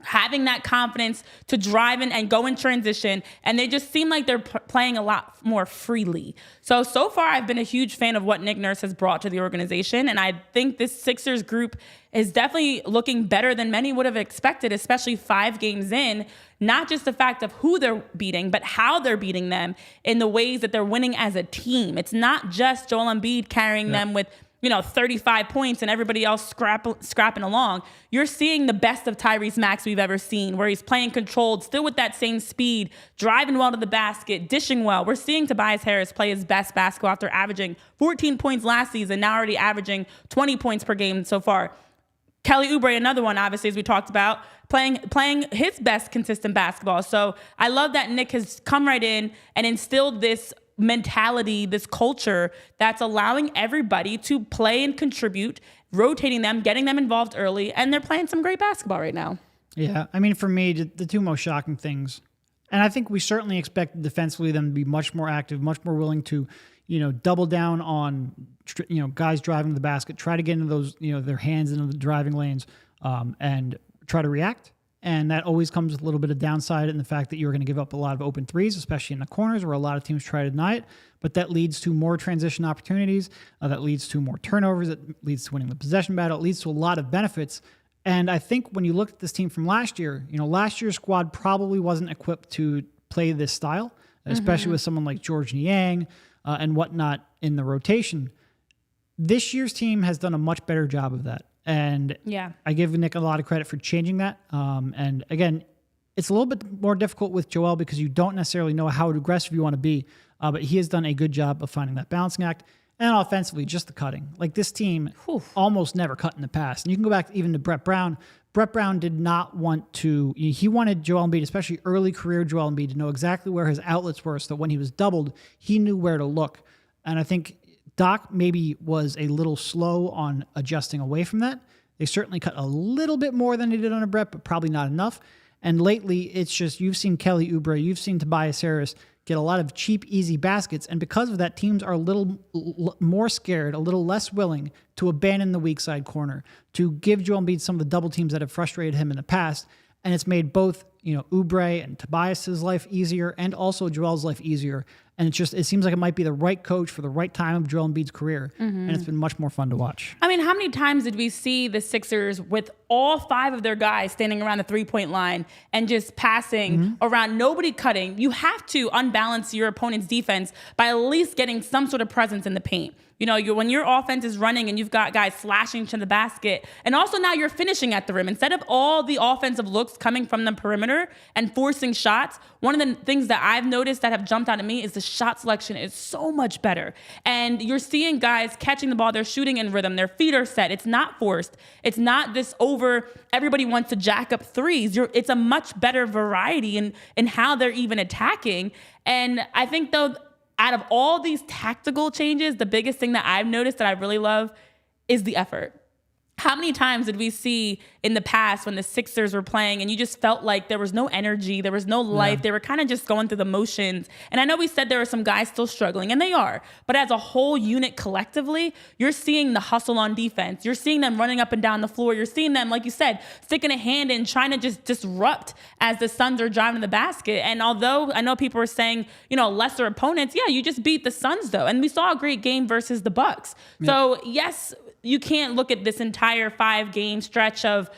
having that confidence to drive in and go in transition. And they just seem like they're playing a lot more freely. So far, I've been a huge fan of what Nick Nurse has brought to the organization. And I think this Sixers group is definitely looking better than many would have expected, especially 5 games in. Not just the fact of who they're beating, but how they're beating them in the ways that they're winning as a team. It's not just Joel Embiid carrying them with 35 points and everybody else scrapping along. You're seeing the best of Tyrese Maxey we've ever seen, where he's playing controlled, still with that same speed, driving well to the basket, dishing well. We're seeing Tobias Harris play his best basketball after averaging 14 points last season, now already averaging 20 points per game so far. Kelly Oubre, another one, obviously, as we talked about, playing his best consistent basketball. So I love that Nick has come right in and instilled this mentality, this culture that's allowing everybody to play and contribute, rotating them, getting them involved early, and they're playing some great basketball right now. Yeah, I mean, for me, the 2 most shocking things, and I think we certainly expected defensively them to be much more active, much more willing to, double down on, guys driving to the basket, try to get into those, their hands into the driving lanes, and try to react. And that always comes with a little bit of downside in the fact that you're going to give up a lot of open threes, especially in the corners where a lot of teams try to deny it. But that leads to more transition opportunities. That leads to more turnovers. It leads to winning the possession battle. It leads to a lot of benefits. And I think when you look at this team from last year, last year's squad probably wasn't equipped to play this style, especially with someone like George Niang and whatnot in the rotation. This year's team has done a much better job of that. And I give Nick a lot of credit for changing that. And again, it's a little bit more difficult with Joel because you don't necessarily know how aggressive you want to be. But he has done a good job of finding that balancing act. And offensively, just the cutting. Like this team almost never cut in the past. And you can go back even to Brett Brown. Brett Brown did not want to, he wanted Joel Embiid, especially early career Joel Embiid, to know exactly where his outlets were so that when he was doubled, he knew where to look. And I think Doc maybe was a little slow on adjusting away from that. They certainly cut a little bit more than they did under Brett, but probably not enough. And lately, it's just you've seen Kelly Oubre, you've seen Tobias Harris get a lot of cheap, easy baskets. And because of that, teams are a little more scared, a little less willing to abandon the weak side corner, to give Joel Embiid some of the double teams that have frustrated him in the past. And it's made both, Oubre and Tobias's life easier and also Joel's life easier. And it seems like it might be the right coach for the right time of Joel Embiid's career. And it's been much more fun to watch. I mean, how many times did we see the Sixers with all 5 of their guys standing around the 3-point line and just passing around, nobody cutting? You have to unbalance your opponent's defense by at least getting some sort of presence in the paint. When your offense is running and you've got guys slashing to the basket, and also now you're finishing at the rim. Instead of all the offensive looks coming from the perimeter and forcing shots, one of the things that I've noticed that have jumped out at me is the shot selection is so much better. And you're seeing guys catching the ball, they're shooting in rhythm, their feet are set. It's not forced. It's not this over, everybody wants to jack up threes. It's a much better variety in how they're even attacking. And I think, though, out of all these tactical changes, the biggest thing that I've noticed that I really love is the effort. how many times did we see in the past when the Sixers were playing and you just felt like there was no energy, there was no life, they were kind of just going through the motions? And I know we said there are some guys still struggling, and they are, but as a whole unit collectively, you're seeing the hustle on defense. You're seeing them running up and down the floor. You're seeing them, like you said, sticking a hand in, trying to just disrupt as the Suns are driving the basket. And although I know people are saying, lesser opponents, yeah, you just beat the Suns though. And we saw a great game versus the Bucks. Yep. So yes, you can't look at this entire 5-game stretch of,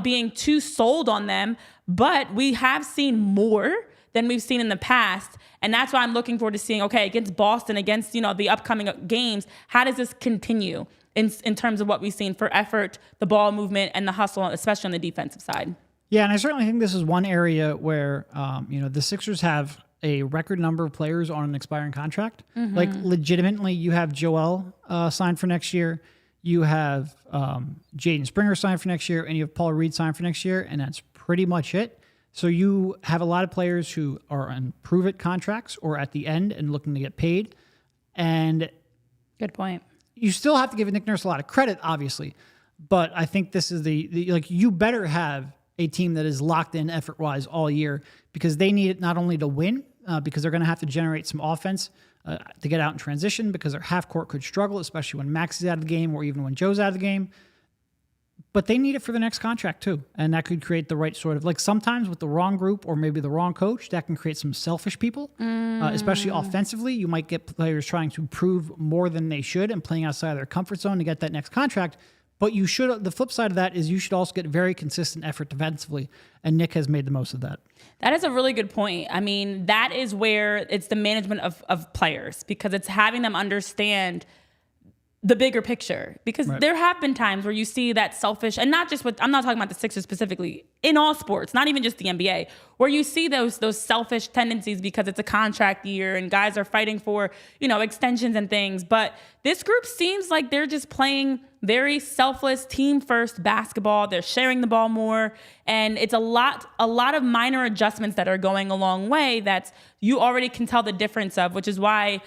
being too sold on them, but we have seen more than we've seen in the past. And that's why I'm looking forward to seeing, okay, against Boston, against, the upcoming games, how does this continue in terms of what we've seen for effort, the ball movement, and the hustle, especially on the defensive side? Yeah, and I certainly think this is one area where, the Sixers have a record number of players on an expiring contract. Mm-hmm. Like, legitimately, you have Joel signed for next year. You have Jaden Springer signed for next year, and you have Paul Reed signed for next year, and that's pretty much it. So you have a lot of players who are on prove-it contracts or at the end and looking to get paid. And good point. You still have to give Nick Nurse a lot of credit, obviously, but I think this is you better have a team that is locked in effort-wise all year, because they need it not only to win, because they're going to have to generate some offense to get out in transition, because their half court could struggle, especially when Max is out of the game or even when Joe's out of the game. But they need it for the next contract too. And that could create the right sort of, sometimes with the wrong group or maybe the wrong coach, that can create some selfish people, especially offensively. You might get players trying to prove more than they should and playing outside of their comfort zone to get that next contract. But the flip side of that is you should also get very consistent effort defensively. And Nick has made the most of that. That is a really good point. I mean, that is where it's the management of players, because it's having them understand the bigger picture, because there have been times where you see that selfish, and not just I'm not talking about the Sixers specifically, in all sports, not even just the NBA, where you see those selfish tendencies because it's a contract year and guys are fighting for, extensions and things. But this group seems like they're just playing very selfless, team first basketball. They're sharing the ball more. And it's a lot of minor adjustments that are going a long way that you already can tell the difference of, which is why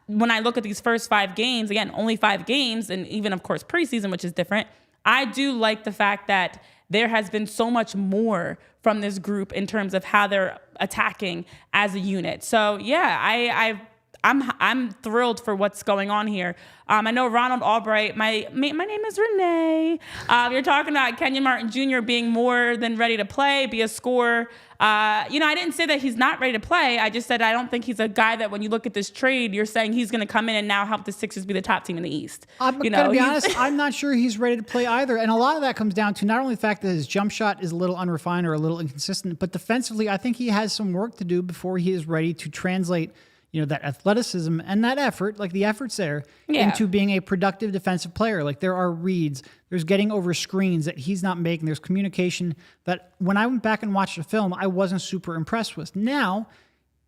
when I look at these first 5 games, again, only 5 games, and even, of course, preseason, which is different, I do like the fact that there has been so much more from this group in terms of how they're attacking as a unit. So, yeah, I'm thrilled for what's going on here. I know Ronald Albright, my name is Renee. You're talking about Kenyon Martin Jr. being more than ready to play, be a scorer. I didn't say that he's not ready to play. I just said I don't think he's a guy that when you look at this trade, you're saying he's going to come in and now help the Sixers be the top team in the East. I'm going to be honest, I'm not sure he's ready to play either. And a lot of that comes down to not only the fact that his jump shot is a little unrefined or a little inconsistent, but defensively, I think he has some work to do before he is ready to translate that athleticism and that effort, like the effort's there, into being a productive defensive player. Like, there are reads, there's getting over screens that he's not making, there's communication that when I went back and watched the film, I wasn't super impressed with. Now,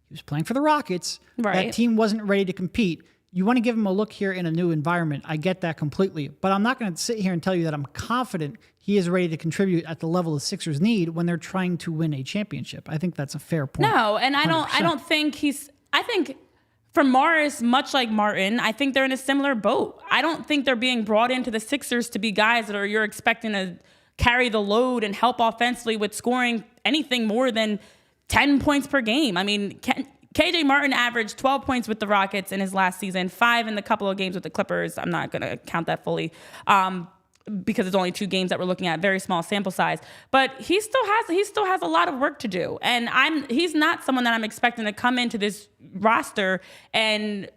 he was playing for the Rockets. Right. That team wasn't ready to compete. You want to give him a look here in a new environment. I get that completely. But I'm not going to sit here and tell you that I'm confident he is ready to contribute at the level the Sixers need when they're trying to win a championship. I think that's a fair point. No, and I don't think I think for Morris, much like Martin, I think they're in a similar boat. I don't think they're being brought into the Sixers to be guys that you're expecting to carry the load and help offensively with scoring anything more than 10 points per game. I mean, KJ Martin averaged 12 points with the Rockets in his last season, 5 in the couple of games with the Clippers. I'm not going to count that fully. Because it's only 2 games that we're looking at, very small sample size. But he still has a lot of work to do. And he's not someone that I'm expecting to come into this roster and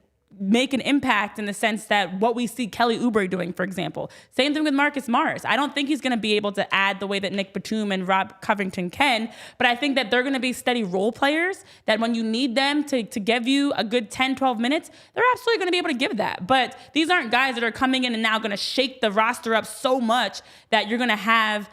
make an impact in the sense that what we see Kelly Oubre doing, for example. Same thing with Marcus Morris. I don't think he's going to be able to add the way that Nick Batum and Rob Covington can, but I think that they're going to be steady role players that when you need them to give you a good 10, 12 minutes, they're absolutely going to be able to give that. But these aren't guys that are coming in and now going to shake the roster up so much that you're going to have,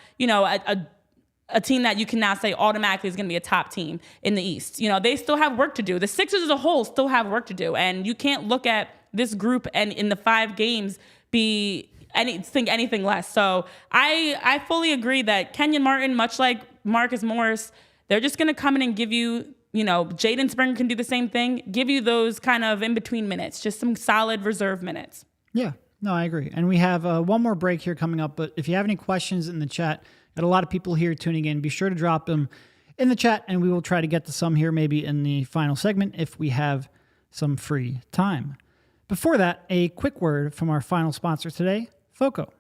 a team that you can now say automatically is going to be a top team in the East. They still have work to do. The Sixers as a whole still have work to do. And you can't look at this group and in the 5 games think anything less. So I fully agree that Kenyon Martin, much like Marcus Morris, they're just going to come in and give you, Jaden Springer can do the same thing, give you those kind of in-between minutes, just some solid reserve minutes. Yeah. No, I agree. And we have one more break here coming up. But if you have any questions in the chat, got a lot of people here tuning in. Be sure to drop them in the chat, and we will try to get to some here maybe in the final segment if we have some free time. Before that, a quick word from our final sponsor today, FOCO.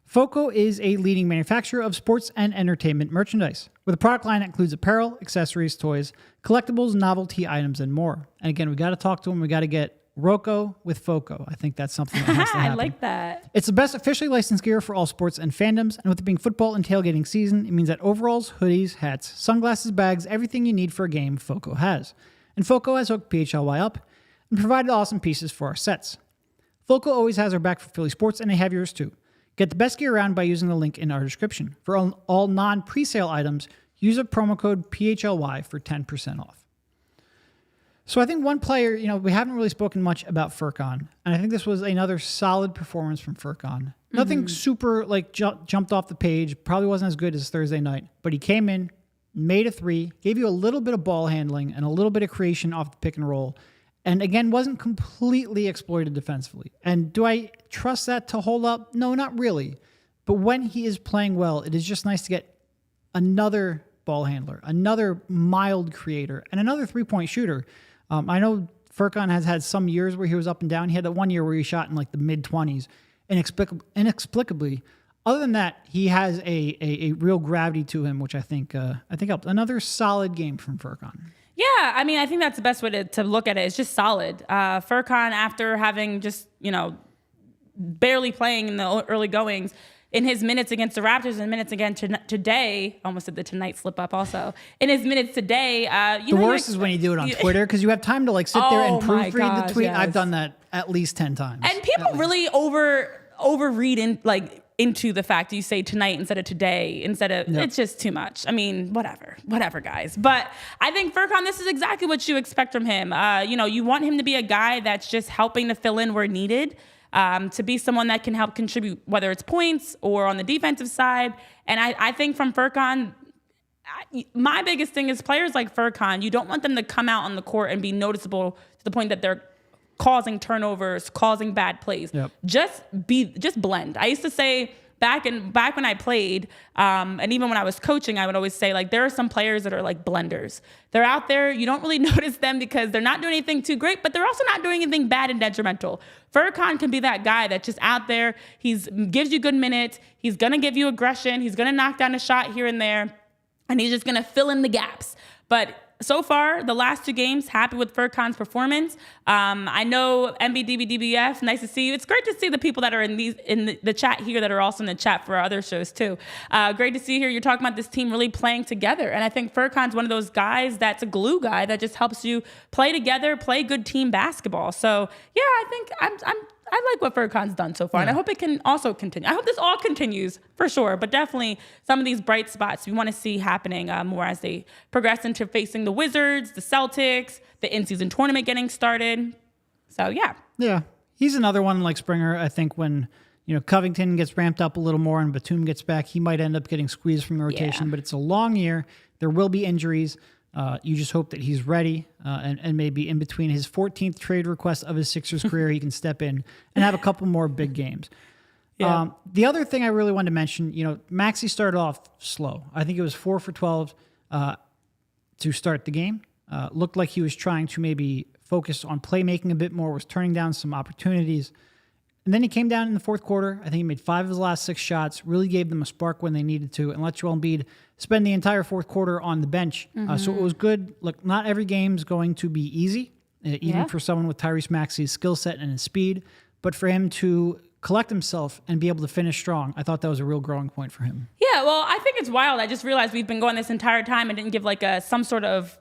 FOCO is a leading manufacturer of sports and entertainment merchandise with a product line that includes apparel, accessories, toys, collectibles, novelty items, and more. And again, we got to talk to them. We got to get Rocco with FOCO. I think that's something that has to happen. I like that. It's the best officially licensed gear for all sports and fandoms. And with it being football and tailgating season, it means that overalls, hoodies, hats, sunglasses, bags, everything you need for a game, FOCO has. And FOCO has hooked PHLY up and provided awesome pieces for our sets. FOCO always has our back for Philly sports, and they have yours too. Get the best gear around by using the link in our description. For all non-presale items, use a promo code PHLY for 10% off. So I think one player, we haven't really spoken much about Furkan, and I think this was another solid performance from Furkan. Nothing super jumped off the page, probably wasn't as good as Thursday night, but he came in, made a three, gave you a little bit of ball handling and a little bit of creation off the pick and roll, and again, wasn't completely exploited defensively. And do I trust that to hold up? No, not really. But when he is playing well, it is just nice to get another ball handler, another mild creator, and another three-point shooter. I know Furkan has had some years where he was up and down. He had that one year where he shot in the mid-20s inexplicably. Other than that, he has a real gravity to him, which I think helped. Another solid game from Furkan. Yeah, I mean, I think that's the best way to look at it. It's just solid. Furkan, after having just, barely playing in the early goings, in his minutes against the Raptors and minutes again today, almost did the tonight slip up also, in his minutes today. The worst is when you do it on Twitter because you have time to sit there and proofread the tweet. Yes. I've done that at least 10 times. And people really overread into the fact that you say tonight instead of today, it's just too much. I mean, whatever, guys. But I think Furkan, this is exactly what you expect from him. You want him to be a guy that's just helping to fill in where needed, to be someone that can help contribute, whether it's points or on the defensive side. And I think from Furkan, my biggest thing is players like Furkan, you don't want them to come out on the court and be noticeable to the point that they're causing turnovers, causing bad plays. Yep. Just blend. I used to say back when I played, and even when I was coaching, I would always say there are some players that are like blenders. They're out there, you don't really notice them because they're not doing anything too great, but they're also not doing anything bad and detrimental. Furkan can be that guy that's just out there. He gives you good minutes. He's gonna give you aggression. He's gonna knock down a shot here and there, and he's just gonna fill in the gaps. But so far, the last two games, happy with Furkan's performance. I know MBDBDBF, nice to see you. It's great to see the people that are in the chat here that are also in the chat for our other shows too. Great to see here. You're talking about this team really playing together. And I think Furkan's one of those guys that's a glue guy that just helps you play together, play good team basketball. So yeah, I think I like what Furkan's done so far, and I hope it can also continue. I hope this all continues for sure, but definitely some of these bright spots we want to see happening more as they progress into facing the Wizards, the Celtics, the in-season tournament getting started. So yeah, he's another one like Springer. I think when Covington gets ramped up a little more and Batum gets back, he might end up getting squeezed from the rotation. But it's a long year. There will be injuries. You just hope that he's ready, and maybe in between his 14th trade request of his Sixers career, he can step in and have a couple more big games. Yeah. The other thing I really wanted to mention, Maxey started off slow. I think it was 4 for 12 to start the game. Looked like he was trying to maybe focus on playmaking a bit more, was turning down some opportunities. And then he came down in the fourth quarter. I think he made 5 of his last 6 shots, really gave them a spark when they needed to, and let Joel Embiid spend the entire fourth quarter on the bench. So it was good. Look, not every game's going to be easy, even for someone with Tyrese Maxey's skill set and his speed. But for him to collect himself and be able to finish strong, I thought that was a real growing point for him. Yeah, well, I think it's wild. I just realized we've been going this entire time and didn't give some sort of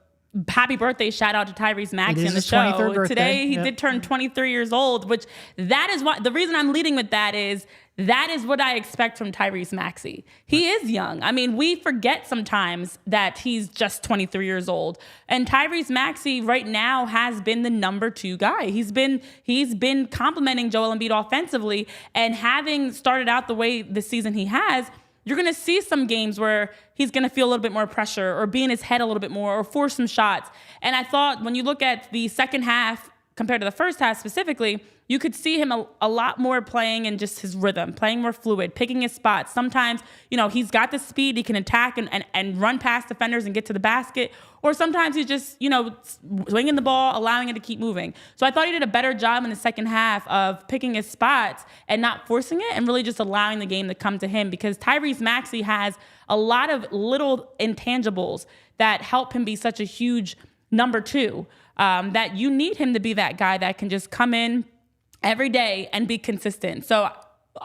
happy birthday shout out to Tyrese Maxey in the show. Today he did turn 23 years old, which that is what the reason I'm leading with that is what I expect from Tyrese Maxey. He is young. I mean, we forget sometimes that he's just 23 years old. And Tyrese Maxey right now has been the number 2 guy. He's been complimenting Joel Embiid offensively, and having started out the way this season he has, you're going to see some games where he's going to feel a little bit more pressure or be in his head a little bit more or force some shots. And I thought when you look at the second half compared to the first half specifically, you could see him a lot more playing in just his rhythm, playing more fluid, picking his spots. Sometimes, he's got the speed, he can attack and run past defenders and get to the basket. Or sometimes he's just, swinging the ball, allowing it to keep moving. So I thought he did a better job in the second half of picking his spots and not forcing it and really just allowing the game to come to him, because Tyrese Maxey has a lot of little intangibles that help him be such a huge number two, that you need him to be that guy that can just come in every day and be consistent. So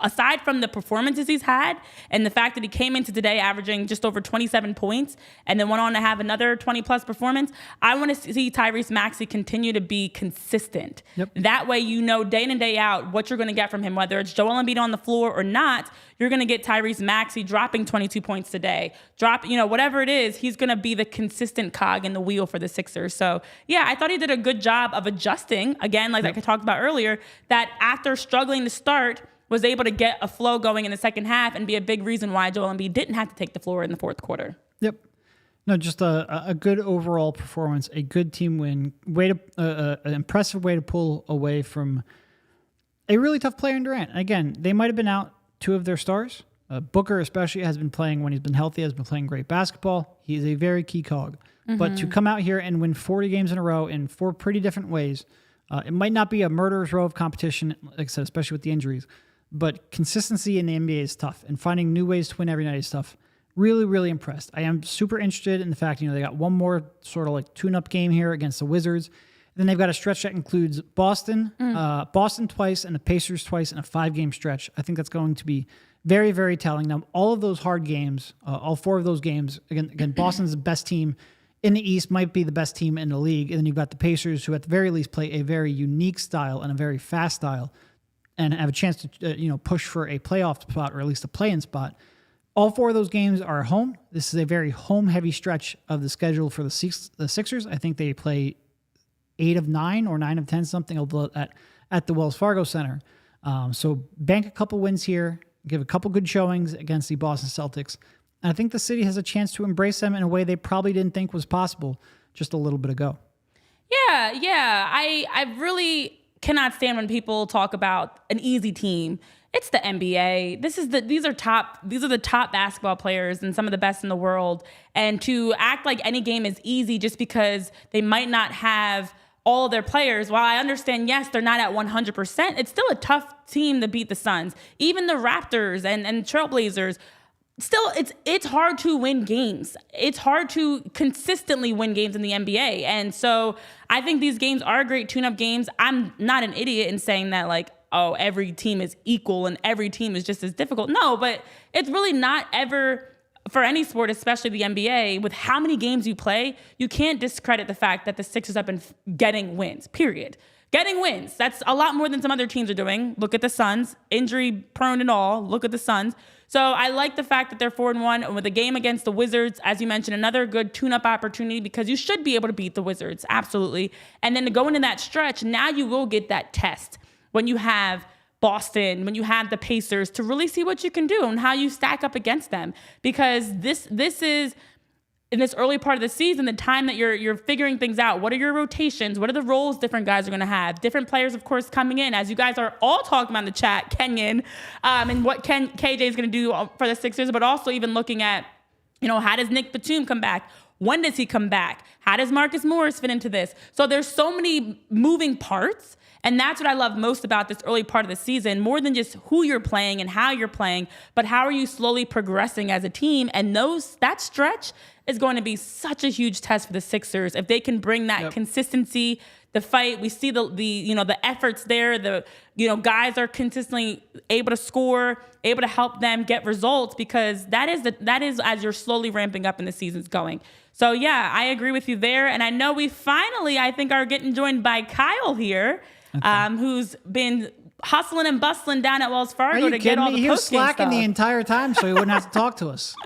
aside from the performances he's had and the fact that he came into today averaging just over 27 points and then went on to have another 20-plus performance, I want to see Tyrese Maxey continue to be consistent. Yep. That way, day in and day out what you're going to get from him, whether it's Joel Embiid on the floor or not. You're going to get Tyrese Maxey dropping 22 points today. Whatever it is, he's going to be the consistent cog in the wheel for the Sixers. So, yeah, I thought he did a good job of adjusting, again, like I talked about earlier, that after struggling to start, was able to get a flow going in the second half and be a big reason why Joel Embiid didn't have to take the floor in the fourth quarter. Yep. No, just a good overall performance, a good team win, an impressive way to pull away from a really tough player in Durant. Again, they might have been out two of their stars. Booker especially has been playing, when he's been healthy, has been playing great basketball. He is a very key cog. Mm-hmm. But to come out here and win 40 games in a row in four pretty different ways, it might not be a murderer's row of competition, like I said, especially with the injuries. But consistency in the NBA is tough, and finding new ways to win every night is tough. Really, really impressed. I am super interested in the fact, they got one more sort of like tune-up game here against the Wizards. Then they've got a stretch that includes Boston twice, and the Pacers twice in a 5-game stretch. I think that's going to be very, very telling. Now, all of those hard games, all four of those games, again, Boston's the best team in the East, might be the best team in the league. And then you've got the Pacers, who at the very least play a very unique style and a very fast style, and have a chance to push for a playoff spot, or at least a play-in spot. All four of those games are at home. This is a very home-heavy stretch of the schedule for the Sixers. I think they play 8 of 9 or 9 of 10, something at the Wells Fargo Center. So bank a couple wins here, give a couple good showings against the Boston Celtics. And I think the city has a chance to embrace them in a way they probably didn't think was possible just a little bit ago. Yeah. I really cannot stand when people talk about an easy team. It's the NBA. These are the top basketball players and some of the best in the world. And to act like any game is easy just because they might not have all their players, while I understand, yes, they're not at 100%, it's still a tough team to beat the Suns. Even the Raptors and Trailblazers, still, it's hard to win games. It's hard to consistently win games in the NBA. And so I think these games are great tune-up games. I'm not an idiot in saying that, every team is equal and every team is just as difficult. No, but it's really not ever, for any sport, especially the NBA, with how many games you play, you can't discredit the fact that the Sixers have been getting wins, period. Getting wins. That's a lot more than some other teams are doing. Look at the Suns, injury prone and all. Look at the Suns. So I like the fact that they're 4-1, and with a game against the Wizards, as you mentioned, another good tune-up opportunity, because you should be able to beat the Wizards, absolutely. And then to go into that stretch, now you will get that test when you have Boston, when you have the Pacers, to really see what you can do and how you stack up against them. Because this is, in this early part of the season, the time that you're figuring things out. What are your rotations? What are the roles different guys are going to have? Different players, of course, coming in, as you guys are all talking about in the chat, Kenyon, and what KJ is going to do for the Sixers, but also even looking at, how does Nick Batum come back? When does he come back? How does Marcus Morris fit into this? So there's so many moving parts. And that's what I love most about this early part of the season, more than just who you're playing and how you're playing, but how are you slowly progressing as a team? And that stretch is going to be such a huge test for the Sixers. If they can bring that consistency, the fight, we see the efforts there, guys are consistently able to score, able to help them get results, because that is as you're slowly ramping up and the season's going. So yeah, I agree with you there. And I know we finally, I think, are getting joined by Kyle here. Okay. Who's been hustling and bustling down at Wells Fargo to get all the post-game stuff. He was slacking the entire time so he wouldn't have to talk to us.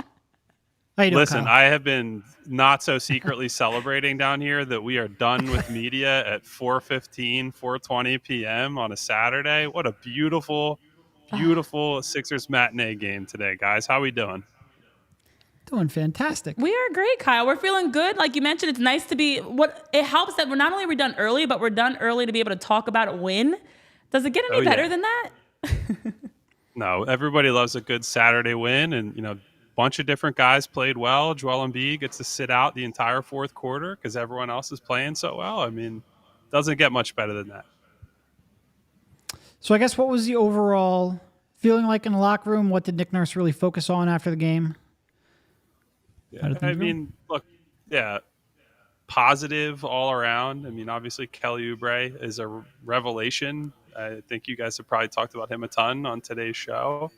How you doing, Listen, Kyle? I have been not so secretly celebrating down here that we are done with media at 4:20 p.m. on a Saturday. What a beautiful Sixers matinee game today, guys. How we doing? Doing fantastic. We are great, Kyle. We're feeling good. Like you mentioned, it's nice to be. It helps that we're not only done early, but we're done early to be able to talk about a win. Does it get any better than that? No, everybody loves a good Saturday win, and bunch of different guys played well. Joel Embiid gets to sit out the entire fourth quarter because everyone else is playing so well. I mean, doesn't get much better than that. So I guess what was the overall feeling like in the locker room? What did Nick Nurse really focus on after the game? Yeah, I mean, look, positive all around. I mean, obviously Kelly Oubre is a revelation. I think you guys have probably talked about him a ton on today's show.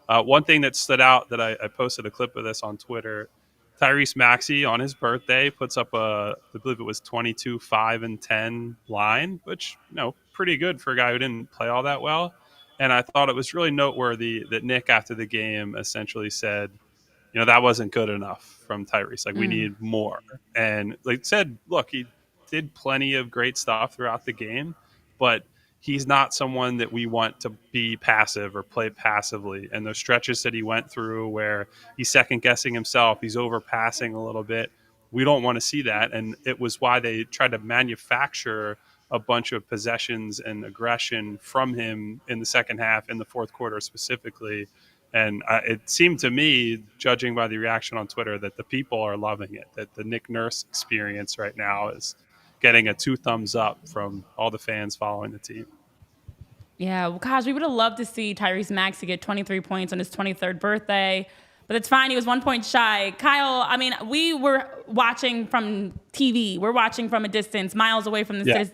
One thing that stood out that I posted a clip of this on Twitter, Tyrese Maxey on his birthday puts up I believe it was 22, 5, and 10 line, which, pretty good for a guy who didn't play all that well. And I thought it was really noteworthy that Nick, after the game, essentially said, that wasn't good enough from Tyrese. Like, we need more. And said, look, he did plenty of great stuff throughout the game, but he's not someone that we want to be passive or play passively. And those stretches that he went through where he's second guessing himself, he's overpassing a little bit, we don't want to see that. And it was why they tried to manufacture a bunch of possessions and aggression from him in the second half, in the fourth quarter specifically. And it seemed to me, judging by the reaction on Twitter, that the people are loving it, that the Nick Nurse experience right now is getting a 2 thumbs up from all the fans following the team. Yeah, well, gosh, we would have loved to see Tyrese Maxey get 23 points on his 23rd birthday. But it's fine. He was 1 point shy. Kyle, I mean, we were watching from TV. We're watching from a distance, miles away from the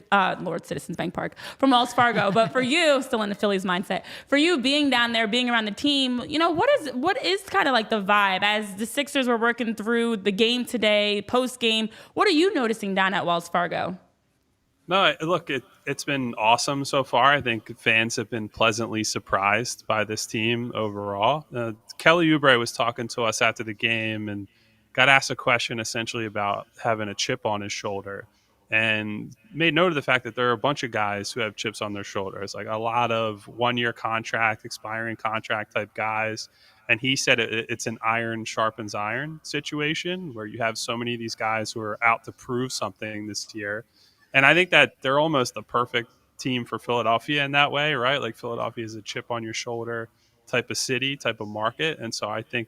Citizens Bank Park, from Wells Fargo. But for you, still in the Phillies mindset, for you being down there, being around the team, what is kind of like the vibe as the Sixers were working through the game today, post game? What are you noticing down at Wells Fargo? No, look, it's been awesome so far. I think fans have been pleasantly surprised by this team overall. Kelly Oubre was talking to us after the game and got asked a question essentially about having a chip on his shoulder, and made note of the fact that there are a bunch of guys who have chips on their shoulders, like a lot of 1-year contract, expiring contract type guys. And he said it's an iron sharpens iron situation where you have so many of these guys who are out to prove something this year. And I think that they're almost the perfect team for Philadelphia in that way, right? Like, Philadelphia is a chip on your shoulder type of city, type of market. And so I think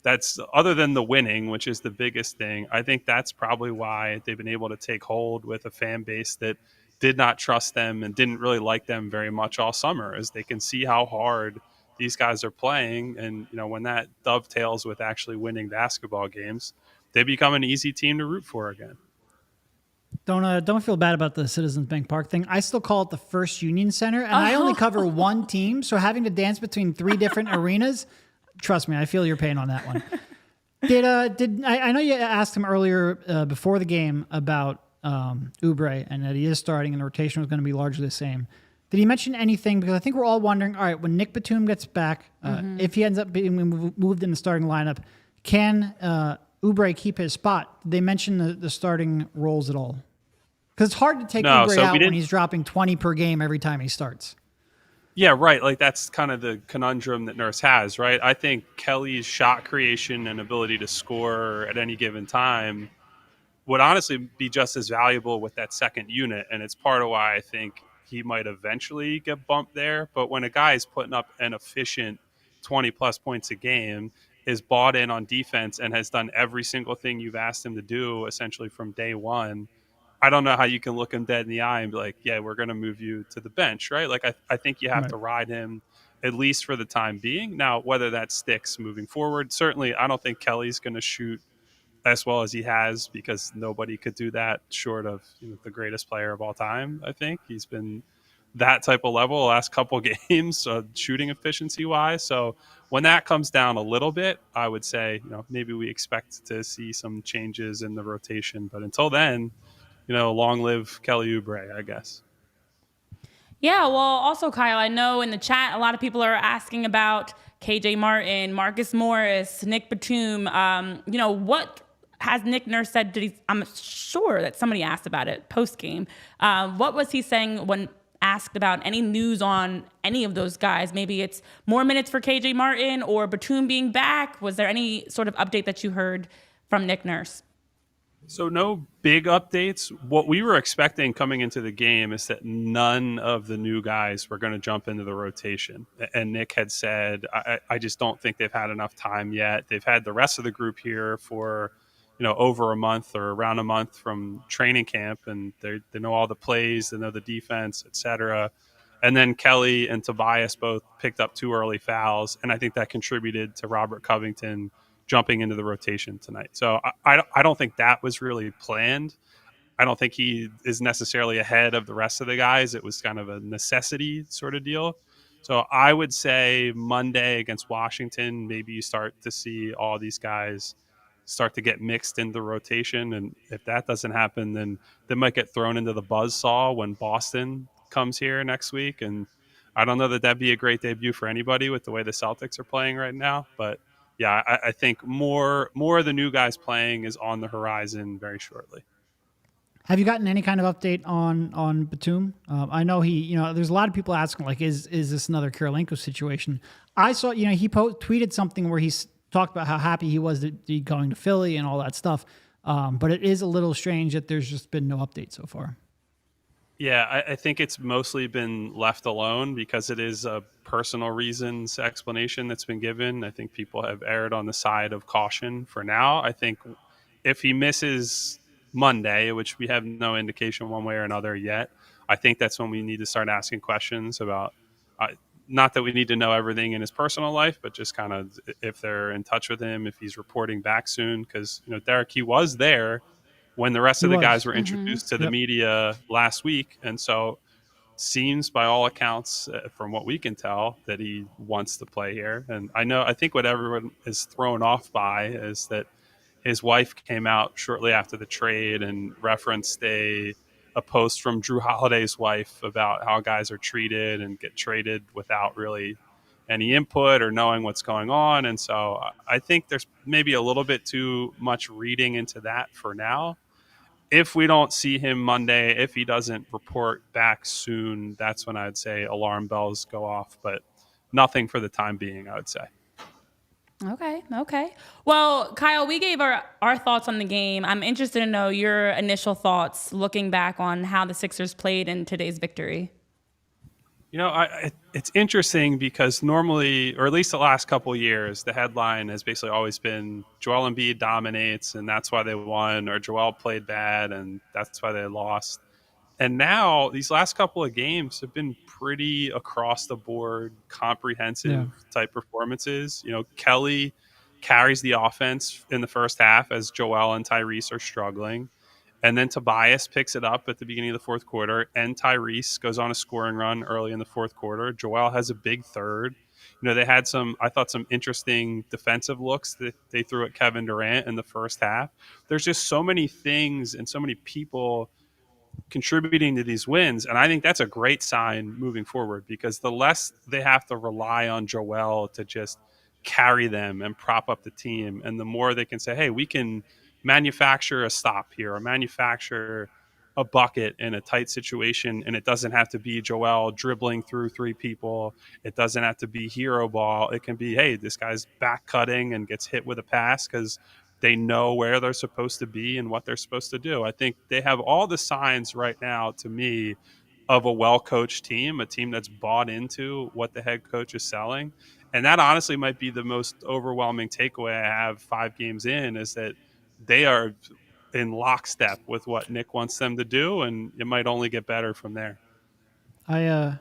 that's, other than the winning, which is the biggest thing, I think that's probably why they've been able to take hold with a fan base that did not trust them and didn't really like them very much all summer, as they can see how hard these guys are playing. And, when that dovetails with actually winning basketball games, they become an easy team to root for again. Don't feel bad about the Citizens Bank Park thing. I still call it the First Union Center, and I only cover one team, so having to dance between 3 different arenas, trust me, I feel your pain on that one. I know you asked him earlier before the game about Oubre and that he is starting and the rotation was going to be largely the same. Did he mention anything? Because I think we're all wondering, all right, when Nick Batum gets back, if he ends up being moved in the starting lineup, can Oubre keep his spot? Did they mention the starting roles at all? Because it's hard to take Oubre out when he's dropping 20 per game every time he starts. Yeah, right. Like, that's kind of the conundrum that Nurse has, right? I think Kelly's shot creation and ability to score at any given time would honestly be just as valuable with that second unit. And it's part of why I think he might eventually get bumped there. But when a guy is putting up an efficient 20-plus points a game, is bought in on defense, and has done every single thing you've asked him to do essentially from day one, I don't know how you can look him dead in the eye and be like, yeah, we're going to move you to the bench, right? Like, I think you have to ride him at least for the time being. Now, whether that sticks moving forward, certainly I don't think Kelly's going to shoot as well as he has, because nobody could do that short of the greatest player of all time. I think he's been that type of level the last couple games, shooting efficiency wise. So when that comes down a little bit, I would say, maybe we expect to see some changes in the rotation. But until then, long live Kelly Oubre, I guess. Yeah, well, also, Kyle, I know in the chat, a lot of people are asking about KJ Martin, Marcus Morris, Nick Batum. What has Nick Nurse said? I'm sure that somebody asked about it post-game. What was he saying when asked about any news on any of those guys? Maybe it's more minutes for KJ Martin or Batum being back. Was there any sort of update that you heard from Nick Nurse? So no big updates. What we were expecting coming into the game is that none of the new guys were going to jump into the rotation. And Nick had said, I just don't think they've had enough time yet. They've had the rest of the group here for, over a month or around a month from training camp, and they know all the plays, they know the defense, etc. And then Kelly and Tobias both picked up 2 early fouls, and I think that contributed to Robert Covington jumping into the rotation tonight. So I don't think that was really planned. I don't think he is necessarily ahead of the rest of the guys. It was kind of a necessity sort of deal. So I would say Monday against Washington, maybe you start to see all these guys start to get mixed into the rotation. And if that doesn't happen, then they might get thrown into the buzzsaw when Boston comes here next week. And I don't know that that'd be a great debut for anybody with the way the Celtics are playing right now. But yeah, I think more of the new guys playing is on the horizon very shortly. Have you gotten any kind of update on Batum? I know there's a lot of people asking, like, is this another Kirilenko situation? I saw, he tweeted something where he talked about how happy he was to be going to Philly and all that stuff. But it is a little strange that there's just been no update so far. Yeah, I think it's mostly been left alone because it is a personal reasons explanation that's been given. I think people have erred on the side of caution for now. I think if he misses Monday, which we have no indication one way or another yet, I think that's when we need to start asking questions about, not that we need to know everything in his personal life, but just kind of if they're in touch with him, if he's reporting back soon. Because, Derek, he was there when the rest of the guys were introduced to the media last week. And so seems by all accounts, from what we can tell, that he wants to play here. And I think what everyone is thrown off by is that his wife came out shortly after the trade and referenced a post from Drew Holiday's wife about how guys are treated and get traded without really any input or knowing what's going on. And so I think there's maybe a little bit too much reading into that for now. If we don't see him Monday, if he doesn't report back soon, that's when I'd say alarm bells go off, but nothing for the time being, I would say. Okay. Well, Kyle, we gave our thoughts on the game. I'm interested to know your initial thoughts looking back on how the Sixers played in today's victory. It's interesting because normally, or at least the last couple of years, the headline has basically always been Joel Embiid dominates and that's why they won, or Joel played bad and that's why they lost. And now these last couple of games have been pretty across the board, comprehensive type performances. Kelly carries the offense in the first half as Joel and Tyrese are struggling. And then Tobias picks it up at the beginning of the fourth quarter, and Tyrese goes on a scoring run early in the fourth quarter. Joel has a big third. They had some interesting defensive looks that they threw at Kevin Durant in the first half. There's just so many things and so many people contributing to these wins. And I think that's a great sign moving forward, because the less they have to rely on Joel to just carry them and prop up the team, and the more they can say, hey, we can manufacture a stop here or manufacture a bucket in a tight situation, and it doesn't have to be Joel dribbling through 3 people. It doesn't have to be hero ball. It can be, hey, this guy's back cutting and gets hit with a pass because they know where they're supposed to be and what they're supposed to do. I think they have all the signs right now, to me, of a well-coached team, a team that's bought into what the head coach is selling. And that honestly might be the most overwhelming takeaway I have 5 games in, is that they are in lockstep with what Nick wants them to do, and it might only get better from there. I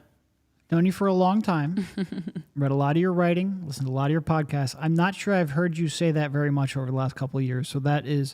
known you for a long time, read a lot of your writing, listened to a lot of your podcasts. I'm not sure I've heard you say that very much over the last couple of years, so that is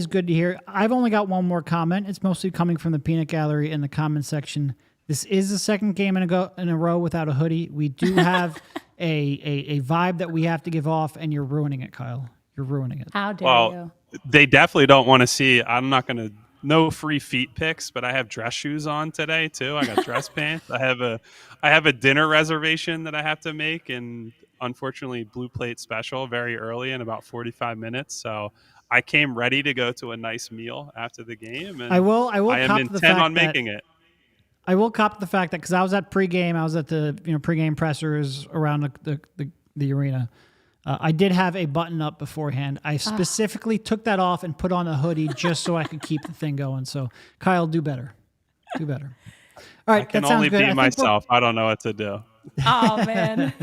good to hear. I've only got one more comment. It's mostly coming from the peanut gallery in the comment section. This is the second game in a row without a hoodie. We do have a vibe that we have to give off, and you're ruining it, Kyle. You're ruining it. How dare you? They definitely don't want to see. I'm not going to. No free feet pics, but I have dress shoes on today too. I got dress pants. I have a dinner reservation that I have to make, and unfortunately, Blue Plate special very early in about 45 minutes. So I came ready to go to a nice meal after the game, and I am intent on making it. I will cop the fact that, because I was at pregame, I was at the pregame pressers around the arena. I did have a button up beforehand. I specifically took that off and put on a hoodie just so I could keep the thing going. So, Kyle, do better. Do better. All right, I can that sounds only good. be myself. I don't know what to do. Oh, man.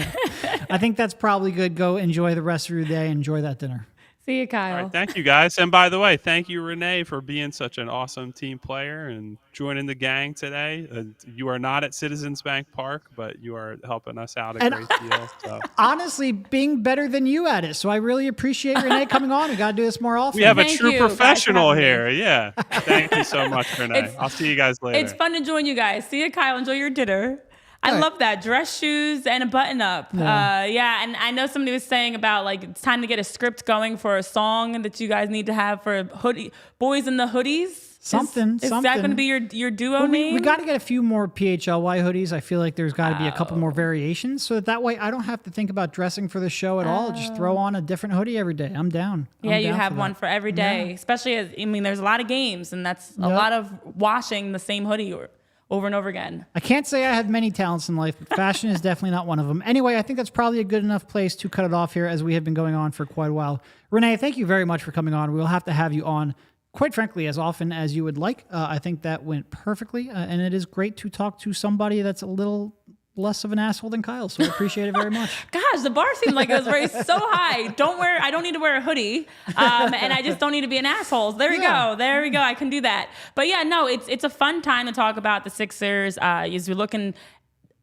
I think that's probably good. Go enjoy the rest of your day. Enjoy that dinner. See you, Kyle. All right, thank you, guys. And by the way, thank you, Renee, for being such an awesome team player and joining the gang today. You are not at Citizens Bank Park, but you are helping us out a great deal. So. Honestly, being better than you at it. So I really appreciate Renee coming on. We got to do this more often. We have a Thank true you, guys, for professional having me. here. Yeah. Thank you so much, Renee. I'll see you guys later. It's fun to join you guys. See you, Kyle. Enjoy your dinner. I All right. love that. Dress shoes and a button up. Yeah. And I know somebody was saying about like it's time to get a script going for a song that you guys need to have for hoodie boys in the hoodies. Something. Is that going to be your duo name? We got to get a few more PHLY hoodies. I feel like there's got to be a couple more variations so that way I don't have to think about dressing for the show at all. Just throw on a different hoodie every day. I'm down. Yeah, I'm you down have for one that. for every day, Yeah. especially as there's a lot of games and that's a lot of washing the same hoodie over and over again. I can't say I have many talents in life, but fashion is definitely not one of them. Anyway, I think that's probably a good enough place to cut it off here as we have been going on for quite a while. Renee, thank you very much for coming on. We'll have to have you on, quite frankly, as often as you would like. I think that went perfectly, and it is great to talk to somebody that's a little less of an asshole than Kyle, so I appreciate it very much. Gosh, the bar seemed like it was raised so high. I don't need to wear a hoodie, and I just don't need to be an asshole. There we go. I can do that. But yeah, no, it's a fun time to talk about the Sixers as we're looking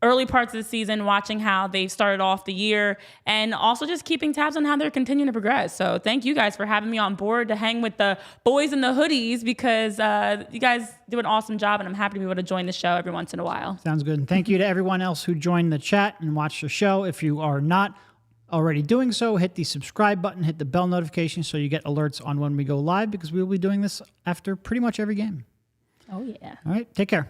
early parts of the season, watching how they've started off the year, and also just keeping tabs on how they're continuing to progress. So thank you guys for having me on board to hang with the boys in the hoodies because you guys do an awesome job, and I'm happy to be able to join the show every once in a while. Sounds good. And thank you to everyone else who joined the chat and watched the show. If you are not already doing so, hit the subscribe button, hit the bell notification so you get alerts on when we go live because we will be doing this after pretty much every game. Oh, yeah. All right, take care.